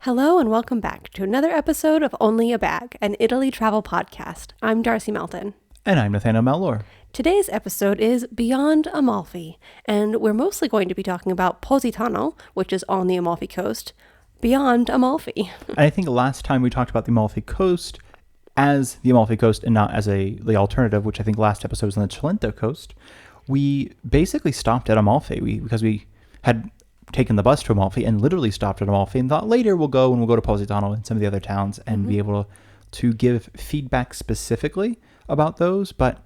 Hello and welcome back to another episode of Only a Bag, an Italy travel podcast. I'm Darcy Melton. And I'm Nathaniel Mellor. Today's episode is Beyond Amalfi, and we're mostly going to be talking about Positano, which is on the Amalfi Coast, beyond Amalfi. And I think last time we talked about the Amalfi Coast as the Amalfi Coast and not as the alternative, which I think last episode was on the Cilento Coast. We basically stopped at Amalfi because we had taken the bus to Amalfi and literally stopped at Amalfi and thought later we'll go to Positano and some of the other towns and be able to give feedback specifically about those. But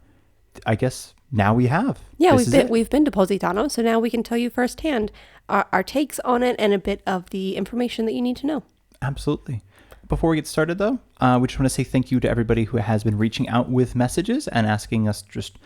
I guess now we have. Yeah, we've been to Positano, so now we can tell you firsthand our takes on it and a bit of the information that you need to know. Absolutely. Before we get started, though, we just want to say thank you to everybody who has been reaching out with messages and asking us just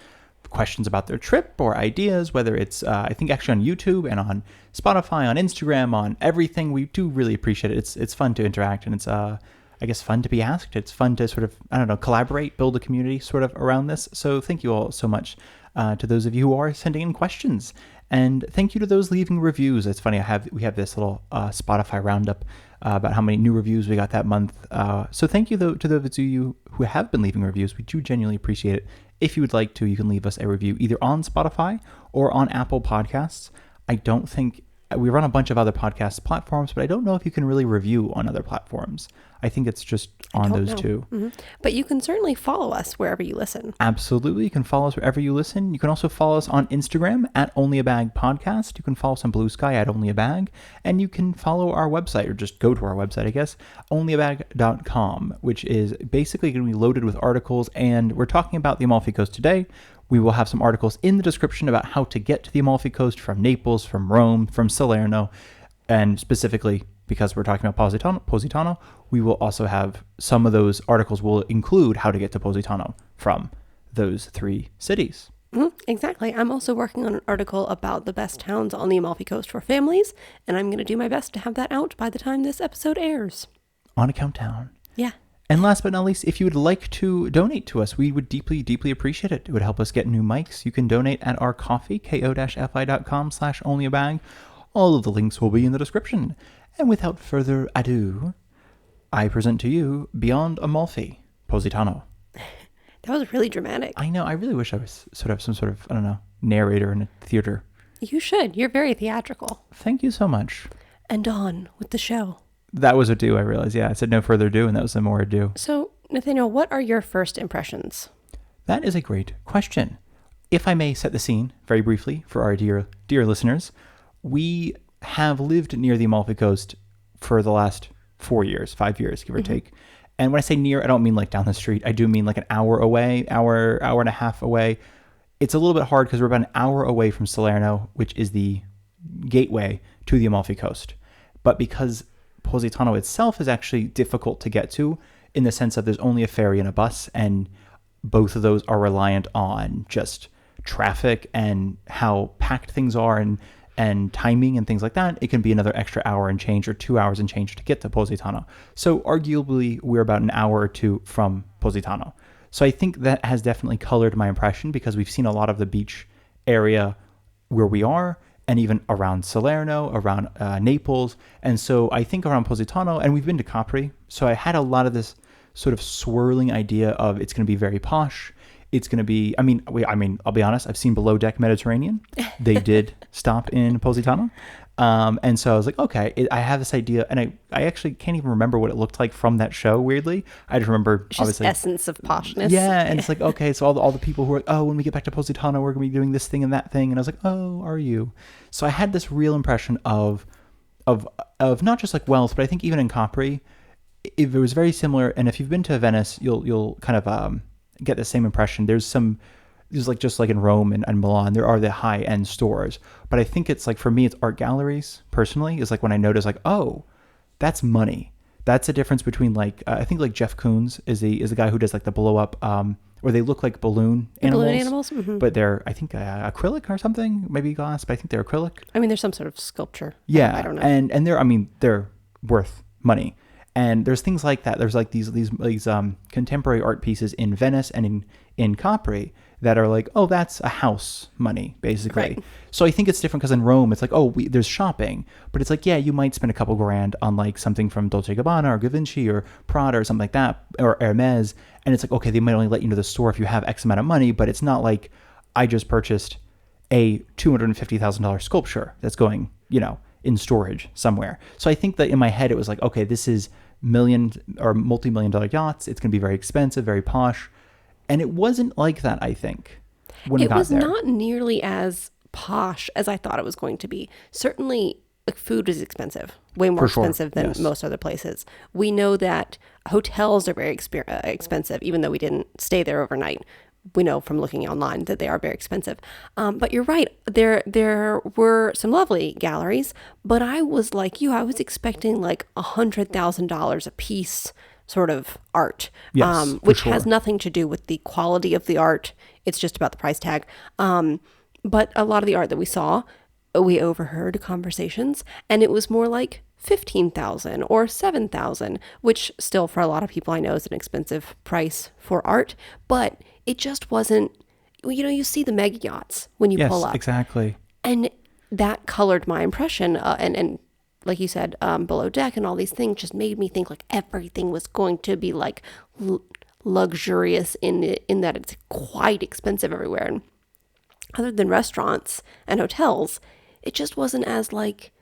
questions about their trip or ideas, whether it's, I think, actually on YouTube and on Spotify, on Instagram, on everything. We do really appreciate it. It's fun to interact, and it's, I guess, fun to be asked. It's fun to sort of, collaborate, build a community sort of around this. So thank you all so much to those of you who are sending in questions. And thank you to those leaving reviews. It's funny, we have this little Spotify roundup about how many new reviews we got that month. So thank you, though, to those of you who have been leaving reviews. We do genuinely appreciate it. If you would like to, you can leave us a review either on Spotify or on Apple Podcasts. I don't think we run a bunch of other podcast platforms, but I don't know if you can really review on other platforms. I think it's just on those two. Mm-hmm. But you can certainly follow us wherever you listen. Absolutely. You can follow us wherever you listen. You can also follow us on Instagram at Only a Bag Podcast. You can follow us on Blue Sky at Only a Bag. And you can follow our website, or just go to our website, I guess, onlyabag.com, which is basically going to be loaded with articles. And we're talking about the Amalfi Coast today. We will have some articles in the description about how to get to the Amalfi Coast from Naples, from Rome, from Salerno, and specifically because we're talking about Positano, we will also have some of those articles will include how to get to Positano from those three cities. Exactly. I'm also working on an article about the best towns on the Amalfi Coast for families, and I'm going to do my best to have that out by the time this episode airs. On a countdown. Yeah. And last but not least, if you would like to donate to us, we would deeply, deeply appreciate it. It would help us get new mics. You can donate at our coffee, ko-fi.com/onlyabag. All of the links will be in the description. And without further ado, I present to you Beyond Amalfi, Positano. That was really dramatic. I know. I really wish I was some sort of, narrator in a theater. You should. You're very theatrical. Thank you so much. And on with the show. That was ado, I realized. Yeah, I said no further ado, and that was some more ado. So, Nathaniel, what are your first impressions? That is a great question. If I may set the scene very briefly for our dear listeners, we have lived near the Amalfi Coast for the last 5 years, give or take. And when I say near, I don't mean like down the street. I do mean like an hour away, hour and a half away. It's a little bit hard because we're about an hour away from Salerno, which is the gateway to the Amalfi Coast. But because Positano itself is actually difficult to get to in the sense that there's only a ferry and a bus, and both of those are reliant on just traffic and how packed things are and timing and things like that, it can be another extra hour and change or 2 hours and change to get to Positano. So arguably, we're about an hour or two from Positano. So I think that has definitely colored my impression because we've seen a lot of the beach area where we are and even around Salerno, around Naples. And so I think around Positano, and we've been to Capri. So I had a lot of this sort of swirling idea of it's going to be very posh. It's going to be, I'll be honest, I've seen Below Deck Mediterranean. They did stop in Positano. And so I was like, okay, I have this idea. And I actually can't even remember what it looked like from that show, weirdly. I just remember, just obviously. Essence of poshness. Yeah, and it's like, okay, so all the people who are like, oh, when we get back to Positano, we're going to be doing this thing and that thing. And I was like, oh, are you? So I had this real impression of not just like wealth, but I think even in Capri, it was very similar. And if you've been to Venice, you'll kind of get the same impression. There's like just like in Rome and Milan, there are the high end stores. But I think it's like, for me, it's art galleries personally, is like when I notice like, oh, that's money. That's a difference between like, I think like Jeff Koons is the guy who does like the blow up, where they look like balloon animals. Mm-hmm. But they're, I think, acrylic or something, maybe glass, but I think they're acrylic. I mean, there's some sort of sculpture. Yeah. I don't know. And they're worth money. And there's things like that. There's like these contemporary art pieces in Venice and in Capri that are like, oh, that's a house money, basically. Right. So I think it's different because in Rome, it's like, oh, there's shopping. But it's like, yeah, you might spend a couple grand on like something from Dolce & Gabbana or Givenchy or Prada or something like that, or Hermes. And it's like, okay, they might only let you into the store if you have X amount of money, but it's not like I just purchased a $250,000 sculpture that's going, in storage somewhere. So I think that in my head, it was like, okay, this is million or multi-million-dollar yachts. It's going to be very expensive, very posh. And it wasn't like that, I think, when It got was there. not nearly as posh as I thought it was going to be. Certainly, like, food is expensive, way more For sure, expensive than yes. most other places. We know that hotels are very expensive, even though we didn't stay there overnight. We know from looking online that they are very expensive. But you're right. There were some lovely galleries, but I was like you. I was expecting like $100,000 a piece sort of art, Yes, for which sure. has nothing to do with the quality of the art. It's just about the price tag. But a lot of the art that we saw, we overheard conversations, and it was more like 15,000 or 7,000, which still for a lot of people I know is an expensive price for art, but it just wasn't, you see the mega yachts when you Yes, pull up, exactly. and that colored my impression. And like you said, below deck and all these things just made me think like everything was going to be like luxurious in that it's quite expensive everywhere. And other than restaurants and hotels, it just wasn't as like,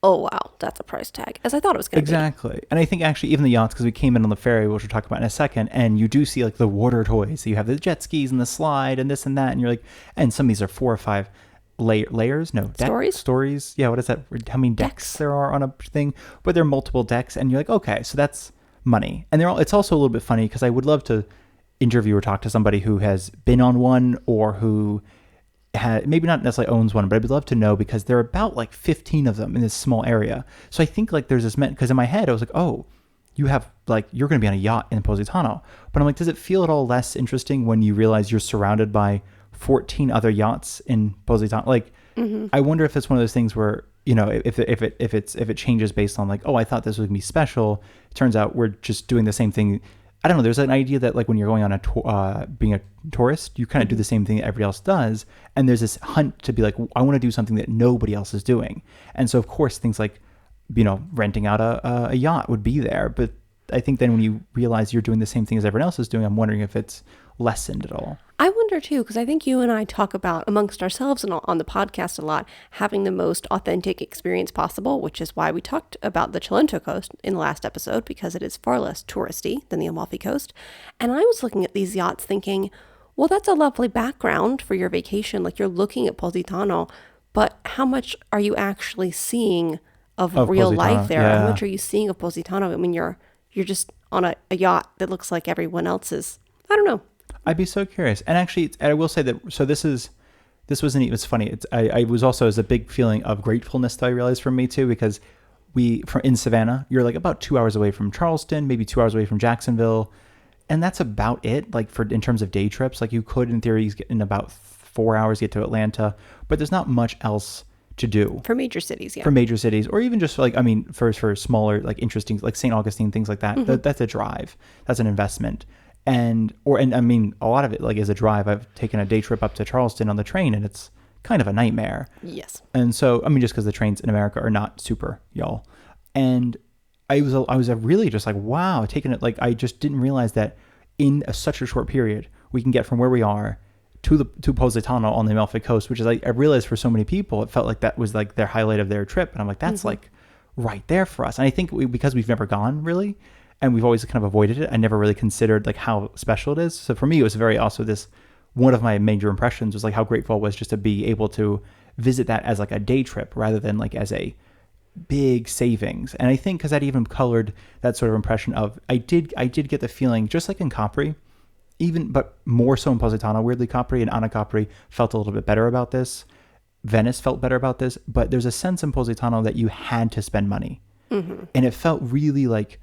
oh wow, that's a price tag, as I thought it was going to be. Exactly. And I think actually even the yachts, because we came in on the ferry, which we'll talk about in a second, and you do see like the water toys. So you have the jet skis and the slide and this and that. And you're like, and some of these are 4 or 5 layers. No, stories. Yeah. What is that? How many decks there are on a thing? But there are multiple decks. And you're like, okay, so that's money. And it's also a little bit funny because I would love to interview or talk to somebody who has been on one or who maybe not necessarily owns one, but I'd love to know because there are about like 15 of them in this small area. So I think like there's this because in my head I was like, oh, you have like, you're going to be on a yacht in Positano. But I'm like, does it feel at all less interesting when you realize you're surrounded by 14 other yachts in Positano? Like, I wonder if it's one of those things where, if it changes based on like, oh, I thought this was gonna be special. It turns out we're just doing the same thing. I don't know. There's an idea that like when you're going on being a tourist, you kind of do the same thing that everybody else does. And there's this hunt to be like, I want to do something that nobody else is doing. And so of course things like, renting out a yacht would be there. But I think then when you realize you're doing the same thing as everyone else is doing, I'm wondering if it's lessened at all. I wonder too, because I think you and I talk about amongst ourselves and on the podcast a lot, having the most authentic experience possible, which is why we talked about the Cilento Coast in the last episode, because it is far less touristy than the Amalfi Coast. And I was looking at these yachts thinking, well, that's a lovely background for your vacation. Like, you're looking at Positano, but how much are you actually seeing of real Positano, life there? yeah. How much are you seeing of Positano? I mean, you're just on a yacht that looks like everyone else's. I don't know. I'd be so curious. And actually, I will say that, so this wasn't, it's funny. I was also, as a big feeling of gratefulness that I realized for me too, because in Savannah, you're like about 2 hours away from Charleston, maybe 2 hours away from Jacksonville. And that's about it. Like in terms of day trips, like you could in theory get in about 4 hours, get to Atlanta, but there's not much else to do. For major cities, yeah. For major cities, or even just like, I mean, for smaller, like interesting, like St. Augustine, things like that. That's a drive. That's an investment. And I mean, a lot of it like is a drive. I've taken a day trip up to Charleston on the train, and it's kind of a nightmare. Yes. And so, I mean, just because the trains in America are not super, y'all. And I was really just like, wow, taking it, like, I just didn't realize that in such a short period, we can get from where we are to Positano on the Amalfi Coast, which is like, I realized for so many people, it felt like that was like their highlight of their trip. And I'm like, that's like right there for us. And I think because we've never gone really, and we've always kind of avoided it, I never really considered like how special it is. So for me, it was very also one of my major impressions was like how grateful I was just to be able to visit that as like a day trip rather than like as a big savings. And I think because that even colored that sort of impression of, I did get the feeling, just like in Capri, but more so in Positano, weirdly Capri and Anna Capri felt a little bit better about this. Venice felt better about this, but there's a sense in Positano that you had to spend money. And it felt really like,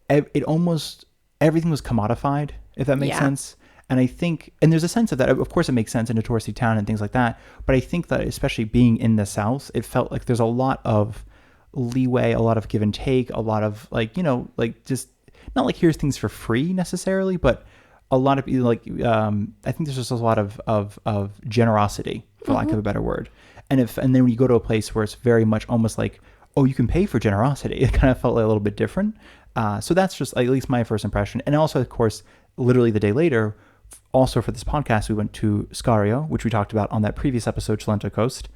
it almost, everything was commodified, if that makes sense. And I think, and there's a sense of that, of course it makes sense in a touristy town and things like that, but I think that especially being in the South, it felt like there's a lot of leeway, a lot of give and take, a lot of like, like just, not like here's things for free necessarily, but a lot of like I think there's just a lot of generosity, for lack of a better word. And then when you go to a place where it's very much almost like, oh, you can pay for generosity, it kind of felt like a little bit different. So that's just at least my first impression. And also, of course, literally the day later, also for this podcast, we went to Scario, which we talked about on that previous episode, Cilento Coast.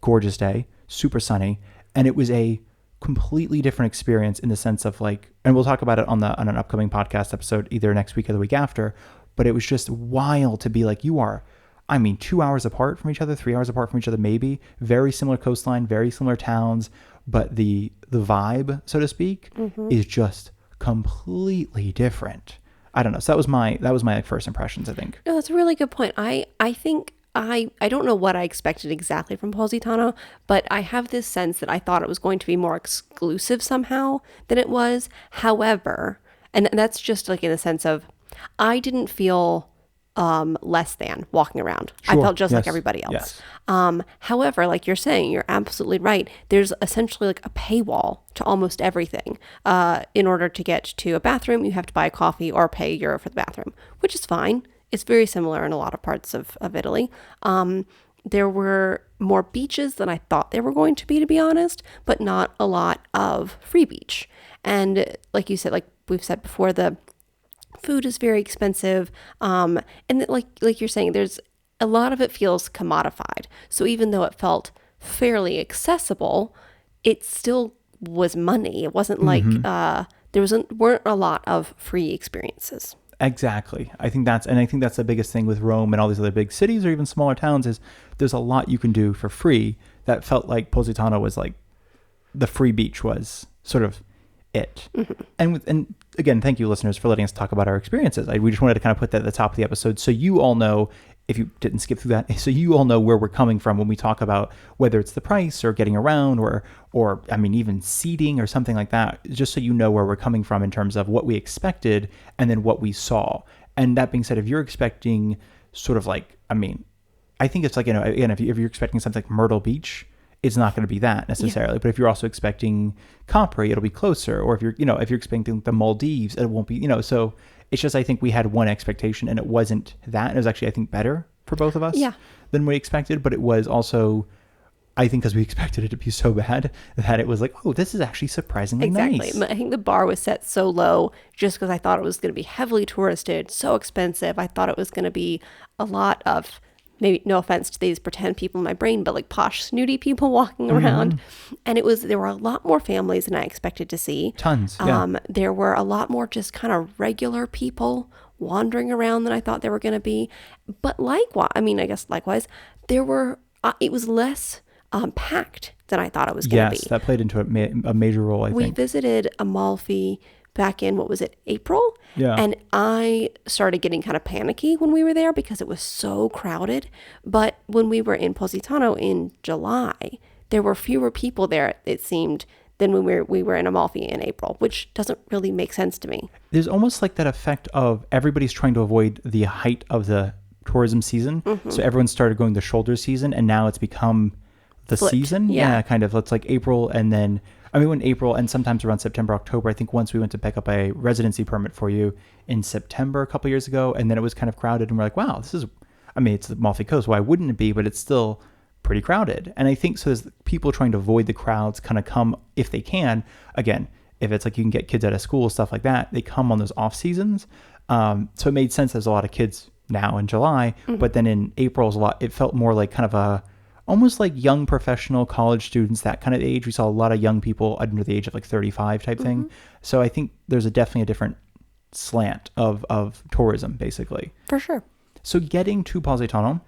Gorgeous day, super sunny, and it was a completely different experience in the sense of like, and we'll talk about it on an upcoming podcast episode either next week or the week after, but it was just wild to be like, you are, I mean, 2 hours apart from each other, 3 hours apart from each other, maybe, very similar coastline, very similar towns, but the vibe, so to speak, is just completely different. I don't know. So that was my like, first impressions, I think. No, that's a really good point. I think I don't know what I expected exactly from Positano, but I have this sense that I thought it was going to be more exclusive somehow than it was. However, and that's just like in the sense of I didn't feel less than walking around. Sure. I felt just like Yes. everybody else. Yes. However, like you're saying, you're absolutely right. There's essentially like a paywall to almost everything. In order to get to a bathroom, you have to buy a coffee or pay €1 for the bathroom, which is fine. It's very similar in a lot of parts of Italy. There were more beaches than I thought there were going to be honest, but not a lot of free beach. And like you said, like we've said before, the food is very expensive. And like you're saying, there's a lot of it feels commodified. So even though it felt fairly accessible, it still was money. It wasn't like weren't a lot of free experiences. Exactly. I think that's the biggest thing with Rome and all these other big cities or even smaller towns is there's a lot you can do for free that felt like Positano was like the free beach was sort of it. And again, thank you listeners for letting us talk about our experiences. We just wanted to kind of put that at the top of the episode so you all know, if you didn't skip through that, so you all know where we're coming from when we talk about whether it's the price or getting around or I mean, even seating or something like that, just so you know where we're coming from in terms of what we expected and then what we saw. And that being said, if you're expecting sort of like, I mean, I think it's like, you know, again, if you're expecting something like Myrtle Beach, it's not going to be that necessarily. Yeah. But if you're also expecting Capri, it'll be closer. Or if you're expecting the Maldives, it won't be, so it's just, I think we had one expectation and it wasn't that. It was actually, I think, better for both of us than we expected. But it was also, I think, because we expected it to be so bad that it was like, oh, this is actually surprisingly nice. I think the bar was set so low just because I thought it was going to be heavily touristed, so expensive. I thought it was going to be a lot of, maybe no offense to these pretend people in my brain, but like posh, snooty people walking around. And there were a lot more families than I expected to see. Tons, yeah. There were a lot more just kind of regular people wandering around than I thought there were going to be. But likewise, there were, it was less packed than I thought it was going to be. Yes, that played into a major role, I think. We visited Amalfi back in, April? Yeah. And I started getting kind of panicky when we were there because it was so crowded. But when we were in Positano in July, there were fewer people there, it seemed, than when we were in Amalfi in April, which doesn't really make sense to me. There's almost like that effect of everybody's trying to avoid the height of the tourism season. So everyone started going the shoulder season, and now it's become the Flipped. season. Yeah, kind of. It's like April, and then when April and sometimes around September, October. I think once we went to pick up a residency permit for you in September a couple years ago, and then it was kind of crowded, and we're like, wow, it's the Amalfi Coast. Why wouldn't it be? But it's still pretty crowded. And I think so there's people trying to avoid the crowds, kind of come if they can. Again, if it's like you can get kids out of school, stuff like that, they come on those off seasons. So it made sense. There's a lot of kids now in July, but then in April it felt more like kind of almost like young professional college students, that kind of age. We saw a lot of young people under the age of like 35 type thing. So I think there's definitely a different slant of tourism, basically. For sure. So getting to Positano,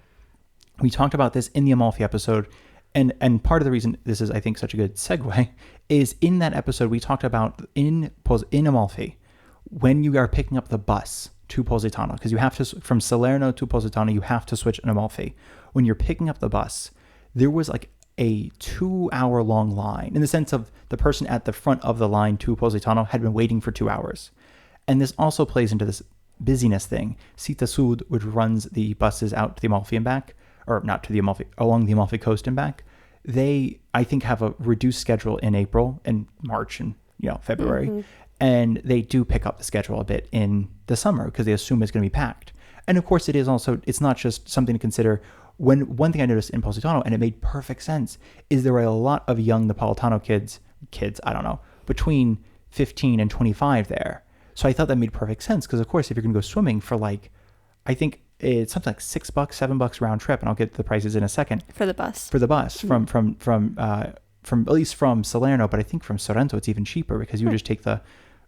we talked about this in the Amalfi episode. And part of the reason this is, I think, such a good segue is in that episode, we talked about in Amalfi, when you are picking up the bus to Positano, because you have to, from Salerno to Positano, you have to switch in Amalfi. When you're picking up the bus, there was like a 2-hour long line, in the sense of the person at the front of the line to Positano had been waiting for 2 hours. And this also plays into this busyness thing. Città Sud, which runs the buses out to the Amalfi and back, or not to the Amalfi, along the Amalfi Coast and back, they, I think, have a reduced schedule in April and March and February. And they do pick up the schedule a bit in the summer because they assume it's going to be packed. And of course, it's not just something to consider. One thing I noticed in Positano, and it made perfect sense, is there were a lot of young Napolitano kids, I don't know, between 15 and 25 there. So I thought that made perfect sense because, of course, if you're going to go swimming for I think it's something like $6, $7 round trip, and I'll get the prices in a second. For the bus. From at least from Salerno, but I think from Sorrento it's even cheaper because you just take the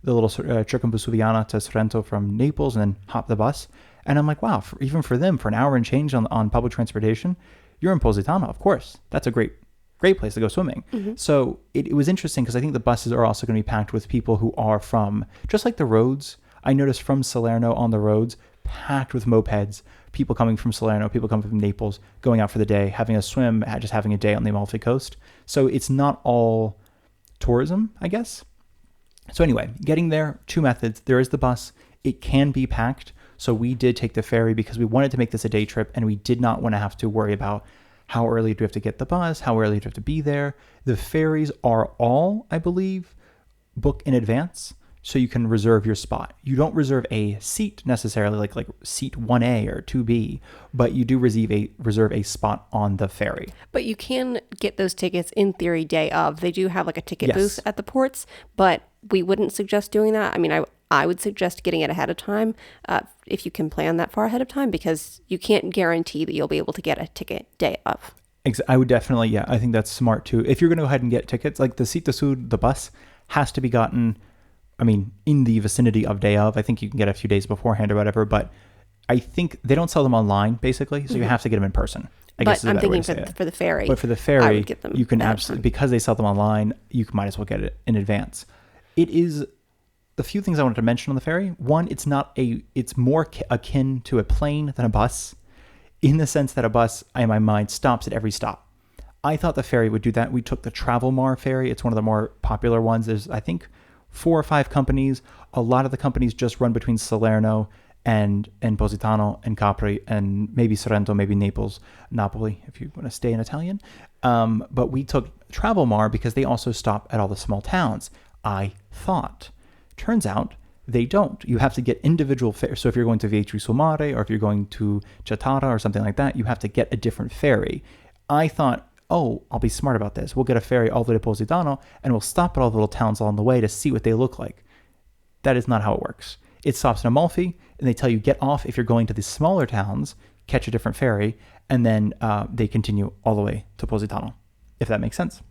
little Circumvesuviana to Sorrento from Naples and then hop the bus. And I'm like, wow, even for them, for an hour and change on public transportation, you're in Positano, of course. That's a great place to go swimming. Mm-hmm. So it was interesting because I think the buses are also going to be packed with people who are from, just like the roads, I noticed from Salerno on the roads, packed with mopeds, people coming from Salerno, people coming from Naples, going out for the day, having a swim, just having a day on the Amalfi Coast. So it's not all tourism, I guess. So anyway, getting there, 2 methods. There is the bus. It can be packed. So we did take the ferry because we wanted to make this a day trip and we did not want to have to worry about how early do we have to get the bus, how early do we have to be there. The ferries are all, I believe, book in advance. So you can reserve your spot. You don't reserve a seat necessarily, like seat 1A or 2B, but you do reserve a spot on the ferry. But you can get those tickets in theory day of. They do have like a ticket booth at the ports, but we wouldn't suggest doing that. I mean, I would suggest getting it ahead of time if you can plan that far ahead of time because you can't guarantee that you'll be able to get a ticket day of. I would definitely, I think that's smart too. If you're going to go ahead and get tickets, like the Seat Sud, the bus has to be gotten, in the vicinity of day of. I think you can get a few days beforehand or whatever, but I think they don't sell them online basically, so you have to get them in person. I guess I'm thinking for the ferry. But for the ferry, I would get them you can absolutely, because they sell them online, you might as well get it in advance. It is the few things I wanted to mention on the ferry. One, it's more akin to a plane than a bus, in the sense that a bus, in my mind, stops at every stop. I thought the ferry would do that. We took the Travelmar ferry. It's one of the more popular ones. There's, I think, 4 or 5 companies. A lot of the companies just run between Salerno and Positano and Capri and maybe Sorrento, maybe Napoli, if you want to stay in Italian. But we took Travelmar because they also stop at all the small towns, I thought. Turns out they don't. You have to get individual fares. So if you're going to Vietri sul Mare or if you're going to Chattara or something like that, you have to get a different ferry. I thought, I'll be smart about this. We'll get a ferry all the way to Positano and we'll stop at all the little towns along the way to see what they look like. That is not how it works. It stops in Amalfi and they tell you get off if you're going to the smaller towns, catch a different ferry, and then they continue all the way to Positano, if that makes sense.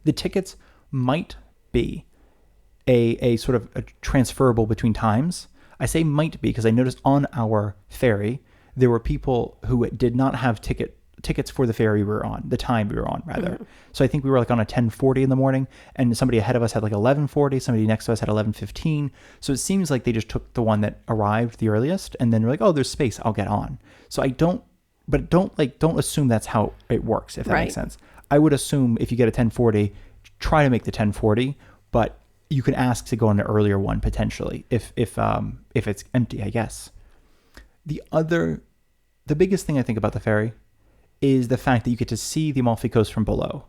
The tickets might be a sort of a transferable between times. I say might be because I noticed on our ferry, there were people who did not have tickets for the ferry we were on, the time we were on, rather. Mm-hmm. So I think we were like on a 10:40 in the morning, and somebody ahead of us had like 11:40, somebody next to us had 11:15. So it seems like they just took the one that arrived the earliest, and then we're like, there's space, I'll get on. So don't assume that's how it works, if that makes sense. I would assume if you get a 10:40, try to make the 10:40, but you can ask to go on an earlier one potentially if it's empty, I guess. The biggest thing I think about the ferry is the fact that you get to see the Amalfi Coast from below.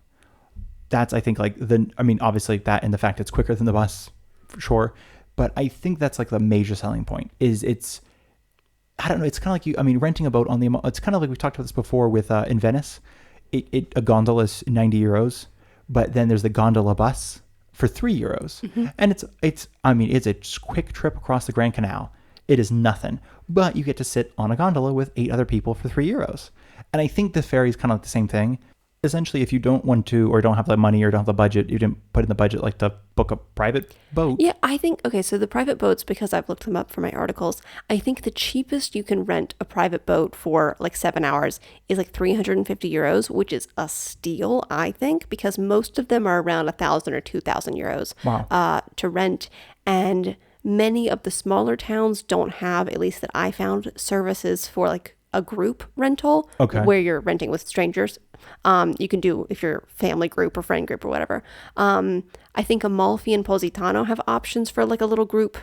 That's, I think, obviously that and the fact it's quicker than the bus, for sure. But I think that's like the major selling point is I don't know, it's kind of like renting a boat on the, it's kind of like we've talked about this before with, in Venice, a gondola is 90 euros, but then there's the gondola bus for 3 euros. Mm-hmm. And it's a quick trip across the Grand Canal. It is nothing, but you get to sit on a gondola with 8 other people for 3 euros. And I think the ferry is kind of like the same thing. Essentially, if you don't want to, or don't have the money, or don't have the budget, you didn't put in the budget, like to book a private boat. Yeah, I think, so the private boats, because I've looked them up for my articles, I think the cheapest you can rent a private boat for like 7 hours is like 350 euros, which is a steal, I think, because most of them are around 1,000 or 2,000 euros to rent. And many of the smaller towns don't have, at least that I found, services for like a group rental where you're renting with strangers. You can do if you're family group or friend group or whatever. I think Amalfi and Positano have options for like a little group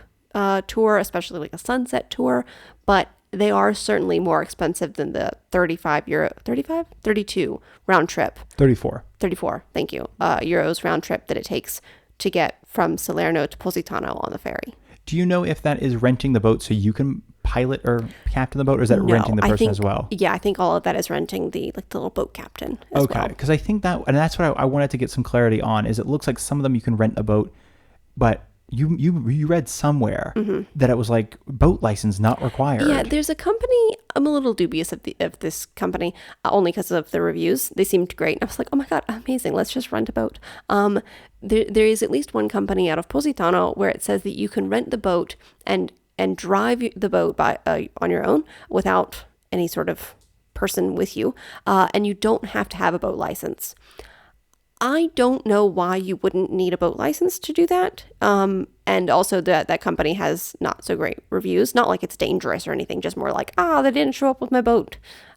tour, especially like a sunset tour, but they are certainly more expensive than the 32 round trip. 34. Thank you. Euros round trip that it takes to get from Salerno to Positano on the ferry. Do you know if that is renting the boat so you can pilot or captain the boat, or is that No, renting the person think, as well? Yeah, I think all of that is renting the little boat captain as well. Okay, because I think that, and that's what I wanted to get some clarity on, is it looks like some of them you can rent a boat, but you read somewhere that it was like boat license not required. Yeah, there's a company, I'm a little dubious of this company, only because of the reviews. They seemed great. I was like, oh my God, amazing. Let's just rent a boat. There is at least one company out of Positano where it says that you can rent the boat and drive the boat by on your own without any sort of person with you, and you don't have to have a boat license. I don't know why you wouldn't need a boat license to do that. And also that company has not so great reviews. Not like it's dangerous or anything, just more like, they didn't show up with my boat.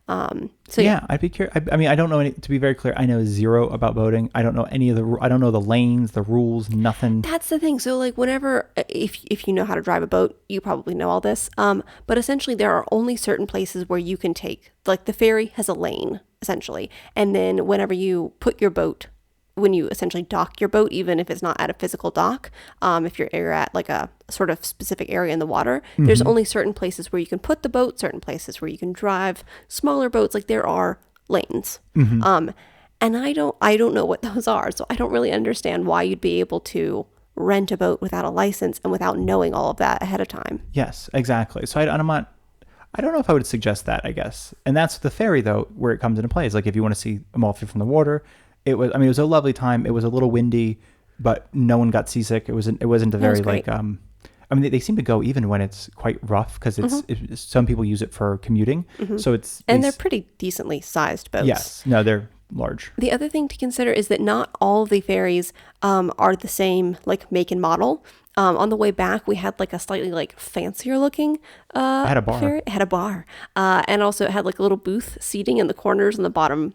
Yeah, I'd be curious. I mean, I don't know any, to be very clear, I know zero about boating. I don't know any of I don't know the lanes, the rules, nothing. That's the thing. So like whenever, if you know how to drive a boat, you probably know all this. But essentially there are only certain places where you can take, like the ferry has a lane essentially. And then whenever you put your boat, when you essentially dock your boat, even if it's not at a physical dock, if you're at like a sort of specific area in the water, there's only certain places where you can put the boat, certain places where you can drive smaller boats. Like there are lanes. And I don't know what those are. So I don't really understand why you'd be able to rent a boat without a license and without knowing all of that ahead of time. Yes, exactly. So I don't know if I would suggest that, I guess. And that's the ferry though, where it comes into play. Is like if you want to see Amalfi from the water, it was a lovely time. It was a little windy, but no one got seasick. It wasn't a very like, I mean, they seem to go even when it's quite rough because some people use it for commuting. So they're pretty decently sized boats. Yes. No, they're large. The other thing to consider is that not all of the ferries are the same like make and model. On the way back, we had like a slightly like fancier looking I had a bar. ferry. It had a bar. And also it had like a little booth seating in the corners on the bottom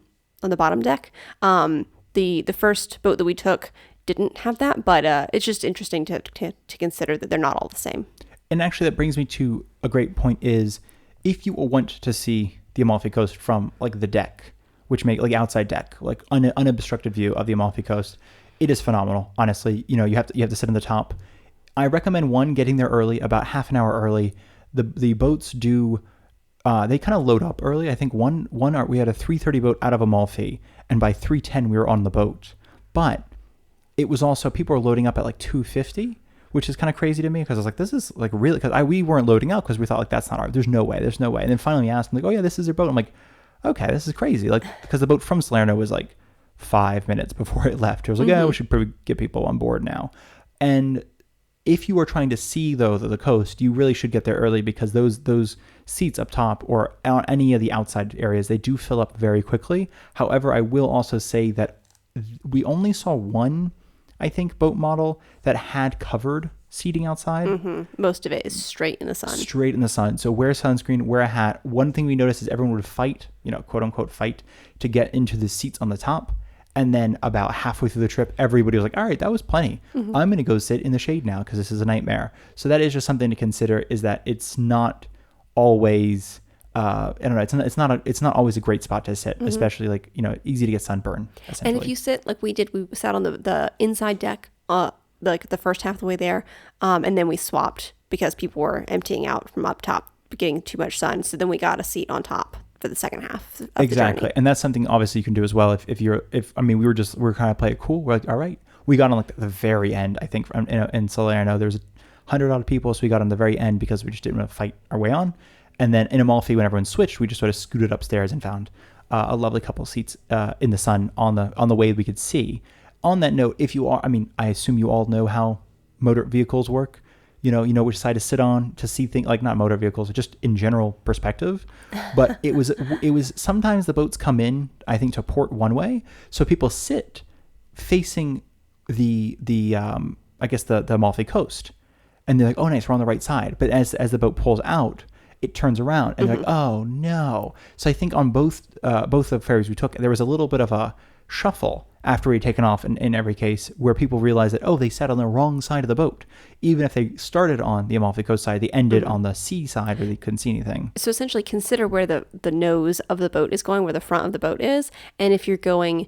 deck. The first boat that we took didn't have that, but it's just interesting to consider that they're not all the same. And actually that brings me to a great point is if you want to see the Amalfi Coast from like the deck, which make like outside deck, like unobstructed view of the Amalfi Coast, it is phenomenal. Honestly, you have to sit on the top. I recommend getting there early, about half an hour early. The boats do they kind of load up early. I think we had a 3:30 boat out of Amalfi, and by 3:10 we were on the boat. But it was also, people were loading up at like 2:50, which is kind of crazy to me because I was like, this is like really, because we weren't loading up because we thought like that's not there's no way. And then finally asked them like, oh yeah, this is your boat. I'm like, okay, this is crazy. Like because the boat from Salerno was like 5 minutes before it left. It was like, yeah, we should probably get people on board now. And if you are trying to see though the coast, you really should get there early because those seats up top or on any of the outside areas, they do fill up very quickly. However, I will also say that we only saw one, I think, boat model that had covered seating outside. Most of it is straight in the sun. So wear sunscreen, wear a hat. One thing we noticed is everyone would fight, quote unquote fight, to get into the seats on the top. And then about halfway through the trip, everybody was like, all right, that was plenty. I'm going to go sit in the shade now because this is a nightmare. So that is just something to consider, is that it's not always, I don't know, it's not always a great spot to sit, especially like, easy to get sunburn. And if you sit like we did, we sat on the inside deck, like the first half of the way there. And then we swapped because people were emptying out from up top, getting too much sun. So then we got a seat on top for the second half of the journey. And that's something obviously you can do as well. We were kind of playing it cool. We're like, all right, we got on like the very end. I think in Salerno there's 100 odd people, so we got on the very end because we just didn't want to fight our way on. And then in Amalfi, when everyone switched, we just sort of scooted upstairs and found a lovely couple of seats in the sun on the way we could see. On that note, I assume you all know how motor vehicles work. You know which side to sit on to see things, like not motor vehicles, just in general perspective. But it was sometimes the boats come in, I think, to port one way, so people sit facing the Amalfi Coast, and they're like, oh nice, we're on the right side. But as the boat pulls out, it turns around, and they're like, oh no. So I think on both the ferries we took, there was a little bit of a shuffle after we'd taken off in every case, where people realized that, oh, they sat on the wrong side of the boat. Even if they started on the Amalfi Coast side, they ended on the sea side where they couldn't see anything. So essentially consider where the nose of the boat is going, where the front of the boat is. And if you're going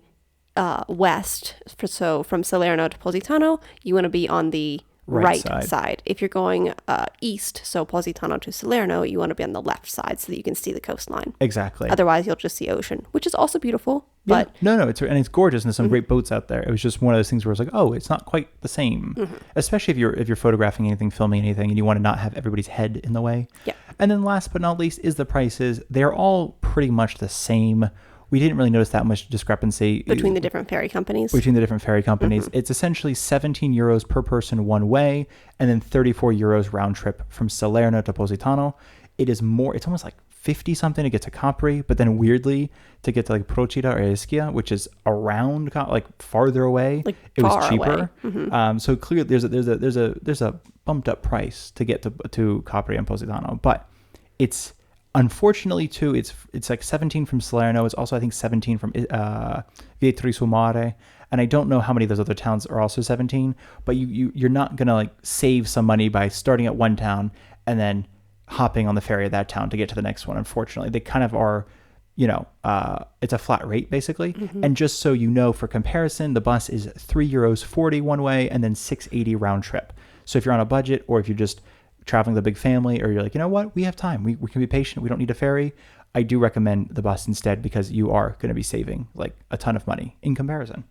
west, so from Salerno to Positano, you want to be on the right side. If you're going east, so Positano to Salerno, you want to be on the left side so that you can see the coastline. Exactly. Otherwise, you'll just see ocean, which is also beautiful. But no, it's gorgeous, and there's some great boats out there. It was just one of those things where it's like, oh, it's not quite the same, especially if you're photographing anything, filming anything, and you want to not have everybody's head in the way. Yeah. And then last but not least is the prices. They're all pretty much the same. We didn't really notice that much discrepancy between the different ferry companies. It's essentially 17 euros per person one way, and then 34 euros round trip from Salerno to Positano. It is more, it's almost like 50 something to get to Capri, but then weirdly to get to like Procida or Ischia, which is around like farther away, like it was cheaper. Mm-hmm. So clearly there's a bumped up price to get to Capri and Positano, but it's unfortunately too, it's like 17 from Salerno. It's also I think 17 from Via del Mare, and I don't know how many of those other towns are also 17. But you're not gonna like save some money by starting at one town and then hopping on the ferry at that town to get to the next one. Unfortunately, they kind of are, it's a flat rate basically. And just so you know, for comparison, the bus is €3.40 one way and then €6.80 round trip. So if you're on a budget, or if you're just traveling with a big family, or you're like, you know what, we have time, we can be patient, we don't need a ferry, I do recommend the bus instead, because you are going to be saving like a ton of money in comparison.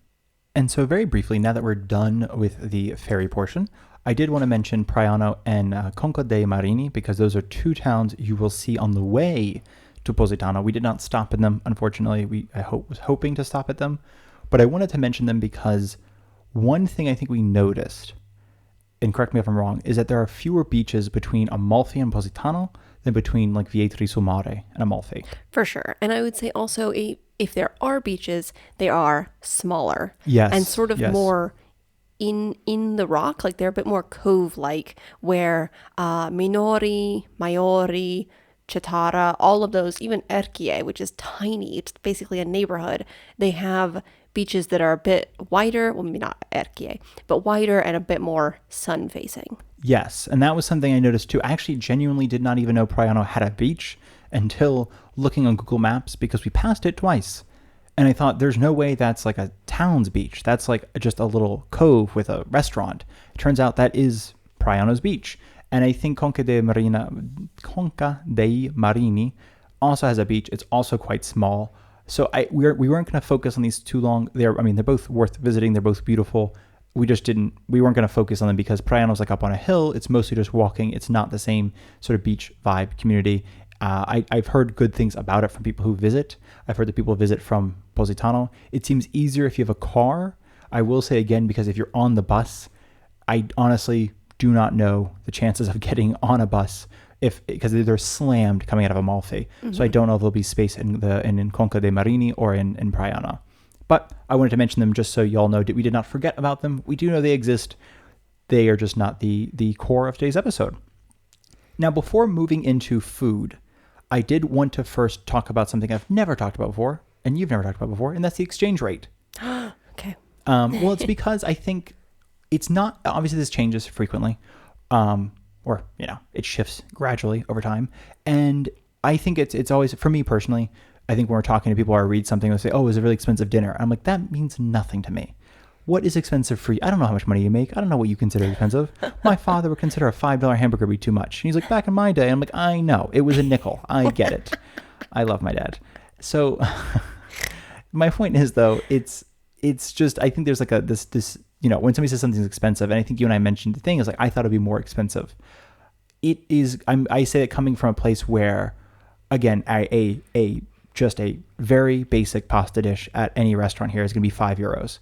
And so very briefly, now that we're done with the ferry portion, I did want to mention Praiano and Conca dei Marini, because those are two towns you will see on the way to Positano. We did not stop in them, unfortunately. I was hoping to stop at them, but I wanted to mention them because one thing I think we noticed, and correct me if I'm wrong, is that there are fewer beaches between Amalfi and Positano than between like Via del Mare and Amalfi. For sure. And I would say also, if there are beaches, they are smaller. Yes. And sort of more in the rock, like they're a bit more cove-like, where Minori, Maiori, Cetara, all of those, even Erchie, which is tiny, it's basically a neighborhood, they have beaches that are a bit wider, well, maybe not Erchie, but wider and a bit more sun-facing. Yes, and that was something I noticed too. I actually genuinely did not even know Praiano had a beach until looking on Google Maps, because we passed it twice. And I thought, there's no way that's like a town's beach. That's like just a little cove with a restaurant. It turns out that is Praiano's beach. And I think Conca dei Marini also has a beach. It's also quite small. So we weren't going to focus on these too long. They're both worth visiting. They're both beautiful. We weren't going to focus on them because Praiano's like up on a hill. It's mostly just walking. It's not the same sort of beach vibe community. I've heard good things about it from people who visit. I've heard that people visit from Positano. It seems easier if you have a car. I will say again, because if you're on the bus, I honestly do not know the chances of getting on a bus because they're slammed coming out of Amalfi. So I don't know if there'll be space in Conca dei Marini or in Praiano. But I wanted to mention them just so y'all know we did not forget about them. We do know they exist. They are just not the core of today's episode. Now, before moving into food, I did want to first talk about something I've never talked about before, and you've never talked about before, and that's the exchange rate. Okay. Well, it's because I think it's not, obviously this changes frequently, or, it shifts gradually over time. And I think it's always, for me personally, I think when we're talking to people or I read something, they'll say, oh, it was a really expensive dinner. I'm like, that means nothing to me. What is expensive for you? I don't know how much money you make. I don't know what you consider expensive. My father would consider a $5 hamburger be too much. And he's like, back in my day. I'm like, I know. It was a nickel. I get it. I love my dad. So my point is, though, it's just, I think there's like this, when somebody says something's expensive, and I think you and I mentioned the thing is like, I thought it'd be more expensive. It is, I say it coming from a place where, again, just a very basic pasta dish at any restaurant here is going to be €5.